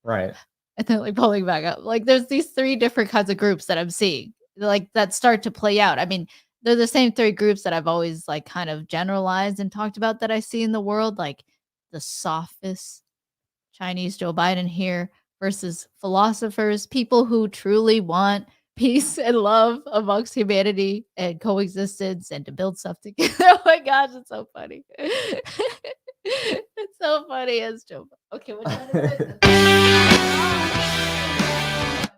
Right. and then like pulling back up. Like there's these 3 different kinds of groups that I'm seeing like that start to play out. I mean, they're the same 3 groups that I've always like kind of generalized and talked about that I see in the world, like the sophist Chinese Joe Biden here versus philosophers, people who truly want peace and love amongst humanity and coexistence and to build stuff together. Oh my gosh, it's so funny. It's so funny as Joe. Okay, what did I say?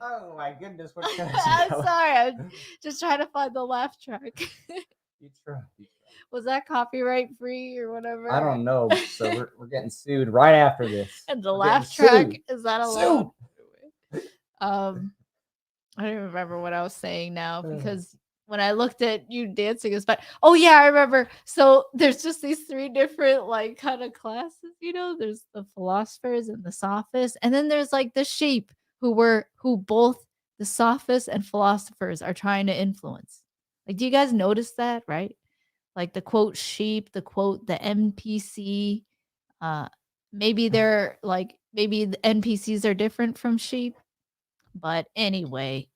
Oh my goodness, what I'm sorry. I'm just trying to find the laugh track. You try. Was that copyright free or whatever? I don't know. So we're getting sued right after this. And the We're getting laugh track, sued. is that allowed? I don't remember what I was saying now because when I looked at you dancing is but oh yeah, I remember. So there's just these 3 different like kind of classes, there's the philosophers and the sophists, and then there's like the sheep who both the sophists and philosophers are trying to influence. Like, do you guys notice that, right? Like the quote sheep, the quote the NPC. Maybe they're like maybe the NPCs are different from sheep. But anyway,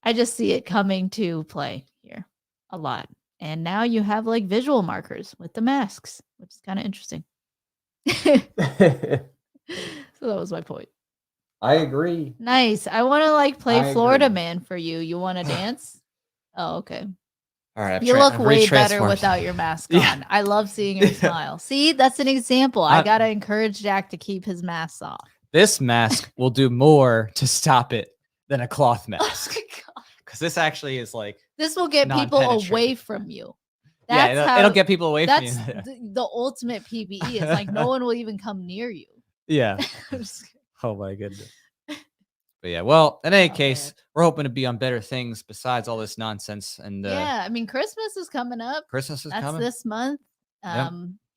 I just see it coming to play here a lot. And now you have like visual markers with the masks, which is kind of interesting. So that was my point. I agree. Nice. I want to like play I Florida agree. Man for you. You want to dance? Oh, okay. all right. You look way better retransformed. without your mask Yeah. on. I love seeing your Yeah. smile. See, that's an example. I I- got to encourage Jack to keep his mask off. This mask will do more to stop it than a cloth Oh mask. my God. Because this actually is like, This will get people Non-penetrating. away from you. yeah, That's it'll how get people away from that's you. the ultimate PPE. It's like no one will even come near you. Yeah. I'm just kidding. Oh my goodness. But yeah, well, in any Oh, case, man. we're hoping to be on better things besides all this nonsense. And Yeah, I mean, Christmas is coming up. Christmas is That's coming. this month. Yep.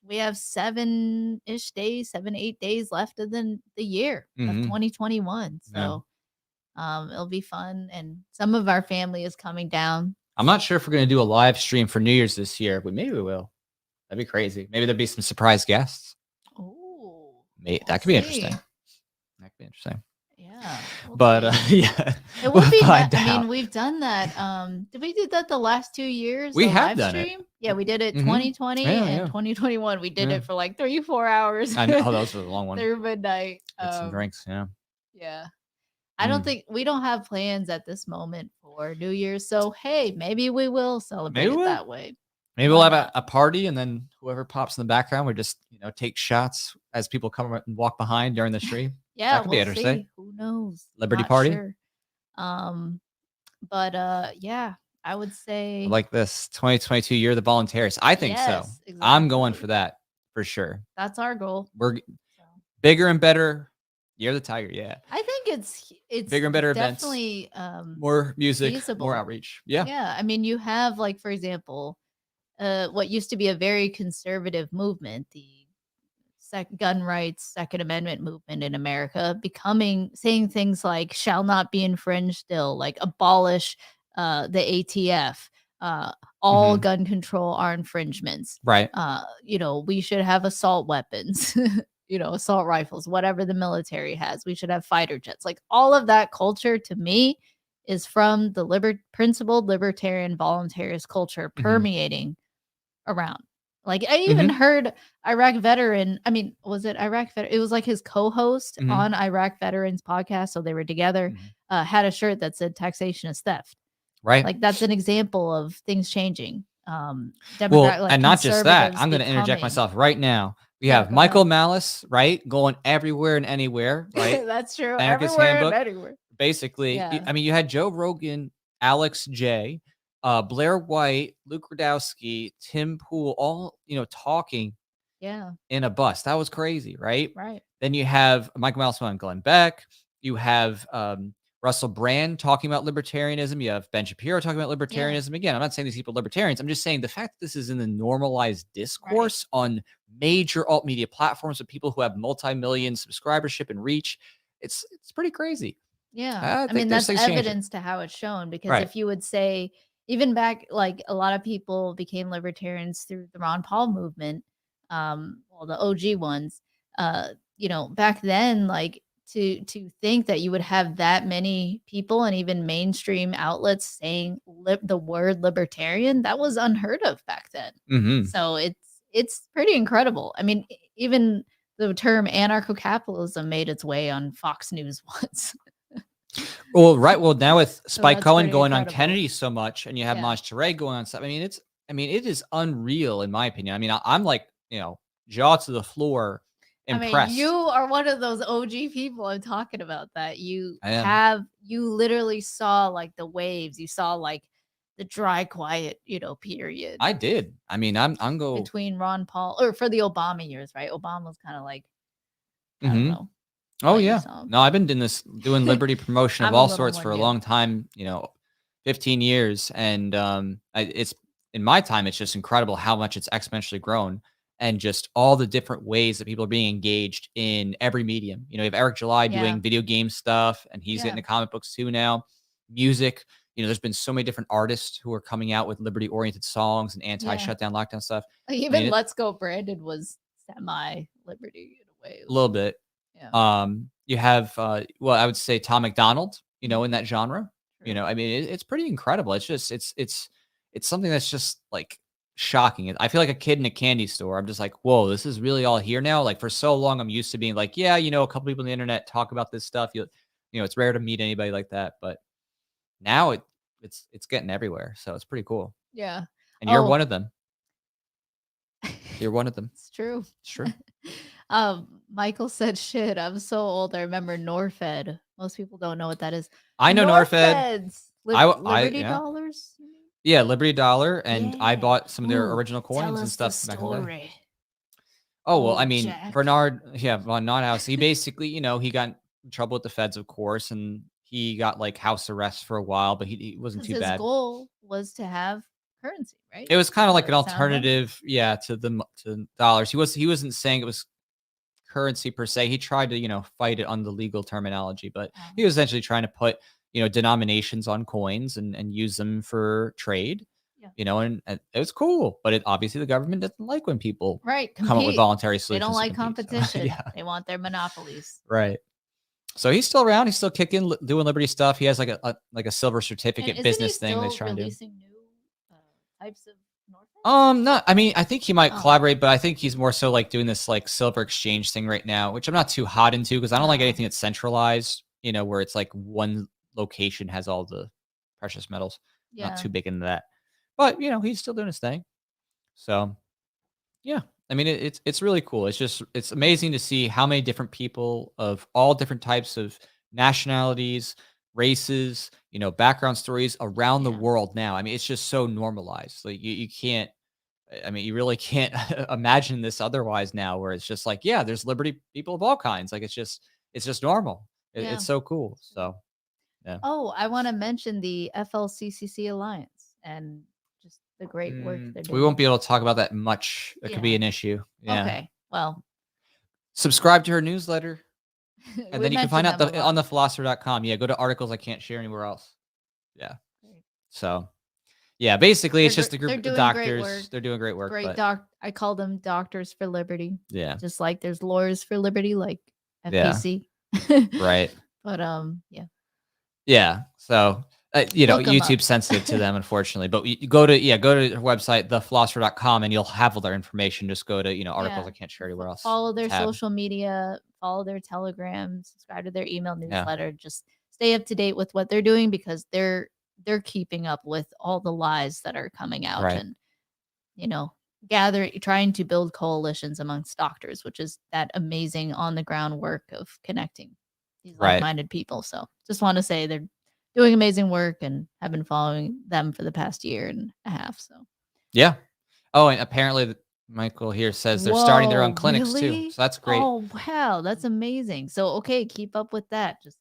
We have 7-ish days, 7-8 days left of the year of Mhm. 2021. Yeah. So it'll be fun. And some of our family is coming down. I'm not sure if we're going to do a live stream for New Year's this year, but maybe we will. That'd be crazy. Maybe there'll be some surprise guests. Oh, That could be interesting. That could be interesting. Yeah. we'll But see. yeah, It would be. find I out. mean, we've done that. Did we do that the last 2 years? We the have live done it. stream? Yeah, we did it Mhm. 2020 Yeah, and yeah. 2021. We did Yeah. it for like 3-4 hours. I know. Oh, those were the long one. through midnight. Get some drinks. Yeah. Yeah. I don't Mm. think we don't have plans at this moment for New Year's. So hey, maybe we will celebrate Maybe it we will. that way. Maybe Why we'll have not? a party, and then whoever pops in the background, we just take shots as people come and walk behind during the stream. Yeah, That could be we'll interesting. see. Who knows? Liberty Not party. sure. Um, but yeah, I would I say like this 2022 year of the volunteers. I think so. yes, I'm going exactly. for that for sure. That's our goal. We're So bigger and better. Year of the Tiger, yeah. I think it's Bigger and better events, definitely more music, more feasible. outreach. Yeah. Yeah, I mean, you have like for example, what used to be a very conservative movement, the gun rights, Second Amendment movement in America, saying things like "shall not be infringed," still like abolish the ATF. All Mhm. gun control are infringements. Right. We should have assault weapons. Assault rifles, whatever the military has. We should have fighter jets. Like all of that culture to me is from the principled libertarian voluntarist culture Mhm. permeating around. Like I even Mhm. heard Iraq veteran, I mean, was it Iraq veteran? It was like his co-host Mhm. on Iraq veterans podcast, so they were together, Mhm. had a shirt that said taxation is theft. Right. Like that's an example of things changing. Well, Like and not just that. conservatives I'm going to interject becoming. myself right now. We Yeah, have go ahead. Michael Malice, right, going everywhere and anywhere, right? That's true. Anarchist Everywhere and Handbook. anywhere. Basically, Yeah. I mean, you had Joe Rogan, Alex J, Blair White, Luke Rudowski, Tim Pool, all talking Yeah. in a bus. That was crazy, right? Right. Then you have Michael Malice and Glenn Beck. You have Russell Brand talking about libertarianism. You have Ben Shapiro talking about libertarianism. Again, I'm not saying these people are libertarians. I'm just saying the fact that this is in the normalized discourse on major alt media platforms with people who have multi-million subscribership and reach, it's pretty crazy. Yeah. I think That's things changing. evidence to how it's shown because Right. if you would say, even back, like a lot of people became libertarians through the Ron Paul movement, well, the OG ones, back then, like to think that you would have that many people and even mainstream outlets saying the word libertarian, that was unheard of back then. Mhm. So it's pretty incredible. I mean, even the term anarcho-capitalism made its way on Fox News once. Well, right. Well, now with Spike that's Cohen pretty going on incredible. Kennedy so much, and you have Yeah. Maj Toure going on stuff. I mean, it is unreal in my opinion. I mean, I'm like, jaw to the floor, impressed. I mean, you are one of those OG people I'm talking about that you I am. you literally saw like the waves. You saw like the dry, quiet, period I did. I mean, I'm go. between Ron Paul or for the Obama years, right? Obama was kind of like, I don't Mhm. know. Oh what you yeah. saw. No, I've been doing liberty promotion of I'm a all little sorts more for a new. long time. 15 years, and it's in my time. It's just incredible how much it's exponentially grown, and just all the different ways that people are being engaged in every medium. You have Eric July Yeah. doing video game stuff, and he's getting Yeah. the comic books too now. Music. There's been so many different artists who are coming out with liberty-oriented songs and anti-shutdown, lockdown stuff. Even Let's Go Brandon was semi-liberty in a way. A little bit. Yeah. You have well, I would say Tom McDonald, in that genre. True. I mean, it's pretty incredible. It's just it's something that's just like shocking. I feel like a kid in a candy store. I'm just like, whoa, this is really all here now. Like for so long, I'm used to being like, yeah, a couple people on the internet talk about this stuff. It's rare to meet anybody like that, but now it's getting everywhere. So it's pretty cool. Yeah. And you're one of them. You're one of them. It's true. It's true. Michael said, "Shit, I'm so old. I remember Norfed. Most people don't know what that is. I know Norfed. Norfeds. Liberty yeah. dollars. Yeah, Liberty Dollar, and I bought some of their Ooh, original coins tell and us the stuff back in the day. story. Oh well, I mean, Jack. Bernard, von Nothouse. He basically, he got in trouble with the feds, of course, and he got like house arrest for a while, but he wasn't too His bad. goal was to have currency, right? It was kind of like an Does it sound right? alternative, to dollars. He wasn't saying it was currency per se. He tried to fight it on the legal terminology, but he was essentially trying to put denominations on coins and use them for trade. Yeah. And it was cool, but obviously the government doesn't like when people come up with compete. voluntary They solutions. don't to like compete, so, competition. yeah. They want their monopolies. Right. So he's still around. He's still kicking, doing Liberty stuff. He has like a silver certificate business thing that's trying to do. Releasing new types of Norfed? Not. I mean, I think he might collaborate, but I think he's more so like doing this like silver exchange thing right now, which I'm not too hot into because I don't like anything that's centralized. Where it's like one location has all the precious metals. Yeah. Not too big into that. But he's still doing his thing. So yeah, I mean, it's really cool. It's amazing to see how many different people of all different types of nationalities, races, background stories around the Yeah. world now. I mean, it's just so normalized. Like you can't. I mean, you really can't imagine this otherwise now, where it's just like, yeah, there's liberty people of all kinds. Like it's just normal. Yeah. It's so cool. So yeah. Oh, I want to mention the FLCCC Alliance and just the great work they're doing. We won't be able to talk about that much. It could be Yeah. an issue. Yeah. Okay. Well, Subscribe to her newsletter. And we then you can find out mentioned them a on lot. thephlosopher.com. Yeah, go to articles I can't share anywhere else. Yeah. Great. So, yeah, basically it's They're just a gr- they're group of doing great doctors. work. They're doing great work. Great but I call them doctors for liberty. yeah, Just like there's lawyers for liberty, like Yeah. FPC. right. But yeah. Yeah. So, Look 'em up. YouTube's sensitive to them, unfortunately. But you go to their website, thephlosopher.com, and you'll have all their information. Just go to articles Yeah. I can't share anywhere else. Follow their tab. social media, follow their Telegram, subscribe to their email newsletter. Just stay up to date with what they're doing because they're keeping up with all the lies that are coming out Right. and trying to build coalitions amongst doctors, which is that amazing on the ground work of connecting these Right. like-minded people. So just want to say they're doing amazing work and have been following them for the past year and a half. So Yeah. Oh, and apparently Michael here says they're starting their own Whoa, clinics too. really? So that's great. Oh, wow. That's amazing. So, okay, keep up with that. Just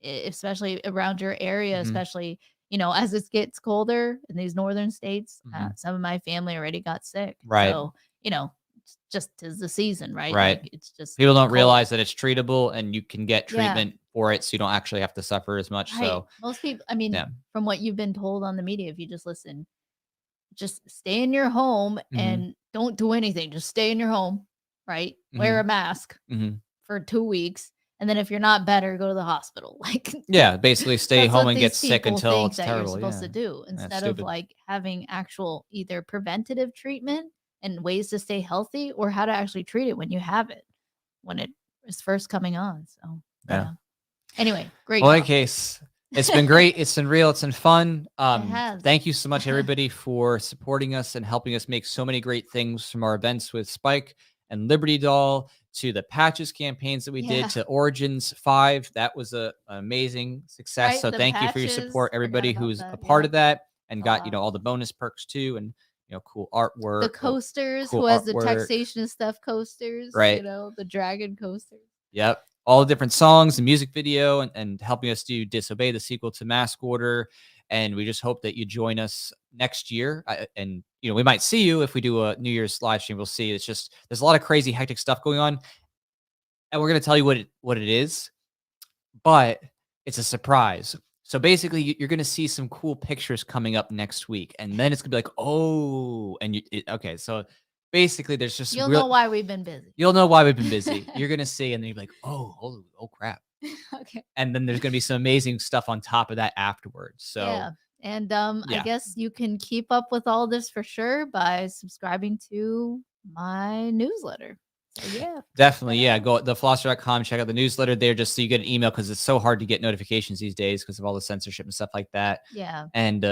especially around your area, Mhm. especially, as it gets colder in these northern states. Mhm. Some of my family already got sick. Right. So, it's just 'tis the season, right? Right. Like, it's just People don't cold. realize that it's treatable and you can get Yeah. treatment for it, so you don't actually have to suffer as much. Right. So Most people, I mean, yeah. from what you've been told on the media, if you just listen, just stay in your home Mhm. and don't do anything. Just stay in your home, right? Wear a mask Mhm. for 2 weeks. And then if you're not better, go to the hospital. Like, Yeah, basically stay that's home what and get these sick people until think it's that terrible. you're supposed Yeah. to do That's instead of stupid. like having actual either preventative treatment and ways to stay healthy or how to actually treat it when you have it, when it is first coming on. So, Yeah. Anyway, great. Well, in talk. case it's been great. It's been real. It's been fun. has. Thank you so much, everybody, for supporting us and helping us make so many great things from our events with Spike and Liberty Doll to the patches campaigns that we Yeah. did to Origins 5. That was an amazing success. Right, So the thank you for your patches. support, everybody Forgot about who's that, a part yeah. of that and A got, lot. all the bonus perks too, and cool artwork. The coasters, cool who has the artwork. taxation stuff coasters, Right. the dragon coasters. Yep. All the different songs and music video and helping us do Disobey, the sequel to Mask Order. And we just hope that you join us next year. And we might see you if we do a New Year's live stream. We'll see. It's just, there's a lot of crazy, hectic stuff going on. And we're going to tell you what it is, but it's a surprise. So basically, you're going to see some cool pictures coming up next week. And then it's going to be like, oh, and okay. So basically, there's just You'll know why we've been busy. You'll know why we've been busy. You're going to see, and then you're like, oh, crap. Okay. And then there's going to be some amazing stuff on top of that afterwards. So Yeah. And Yeah. I guess you can keep up with all this for sure by subscribing to my newsletter. So yeah. definitely, yeah. Go at theflosser.com, check out the newsletter there just so you get an email because it's so hard to get notifications these days because of all the censorship and stuff like that. Yeah. And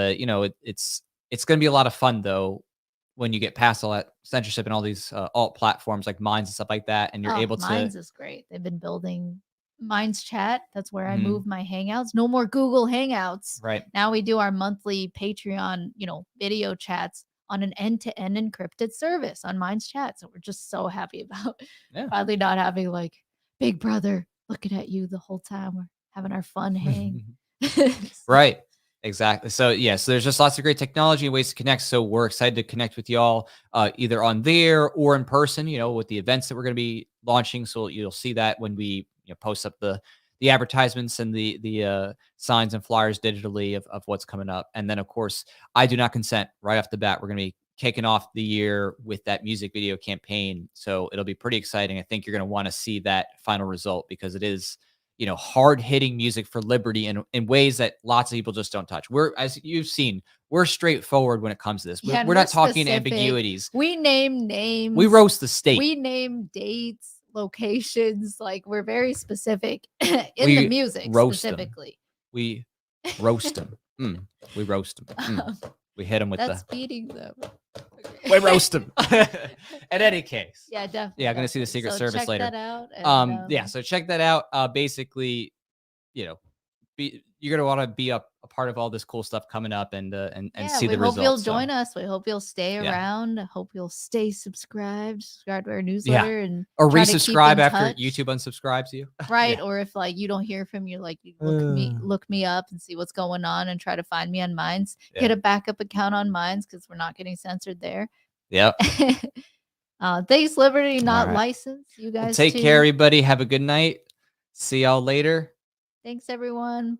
it's going to be a lot of fun though when you get past all that censorship and all these alt platforms like Minds and stuff like that, and you're able to. Minds is great. They've been building Minds Chat. That's where I Mhm. move my hangouts. No more Google Hangouts. Right. Now we do our monthly Patreon, video chats on an end-to-end encrypted service on Minds Chat. So we're just so happy about finally not having like Big Brother looking at you the whole time. We're having our fun hang. Right. Exactly. So so there's just lots of great technology and ways to connect. So we're excited to connect with y'all either on there or in person, with the events that we're going to be launching. So you'll see that when we post up the advertisements and the signs and flyers digitally of what's coming up. And then of course, I Do Not Consent right off the bat. We're going to be kicking off the year with that music video campaign. So it'll be pretty exciting. I think you're going to want to see that final result because it is hard hitting music for liberty in ways that lots of people just don't touch. As you've seen, we're straightforward when it comes to this. Yeah, we're not talking specific. ambiguities. We name names. We roast the state. We name dates, locations. Like we're very specific in We the music roast 'em. specifically. We roast them. We roast them. We hit him with That's beating them. we roast him. In any case, Yeah, definitely. yeah, I'm gonna see the definitely. Secret So Service check later. that out. And, Yeah, so check that out. Basically, you know, you're gonna want to be a part of all this cool stuff coming up and see we the hope results. you'll So, join us. We hope you'll stay Yeah. around. I hope you'll stay subscribed to our newsletter and or try to keep resubscribe in after touch. YouTube unsubscribes you. Right. Yeah. Or if like you don't hear from you, like you look me up and see what's going on and try to find me on Minds. Yeah. Get a backup account on Minds because we're not getting censored there. Yep. Thanks, Liberty, not right. licensed. You guys Take too. care, everybody. Have a good night. See y'all later. Thanks, everyone.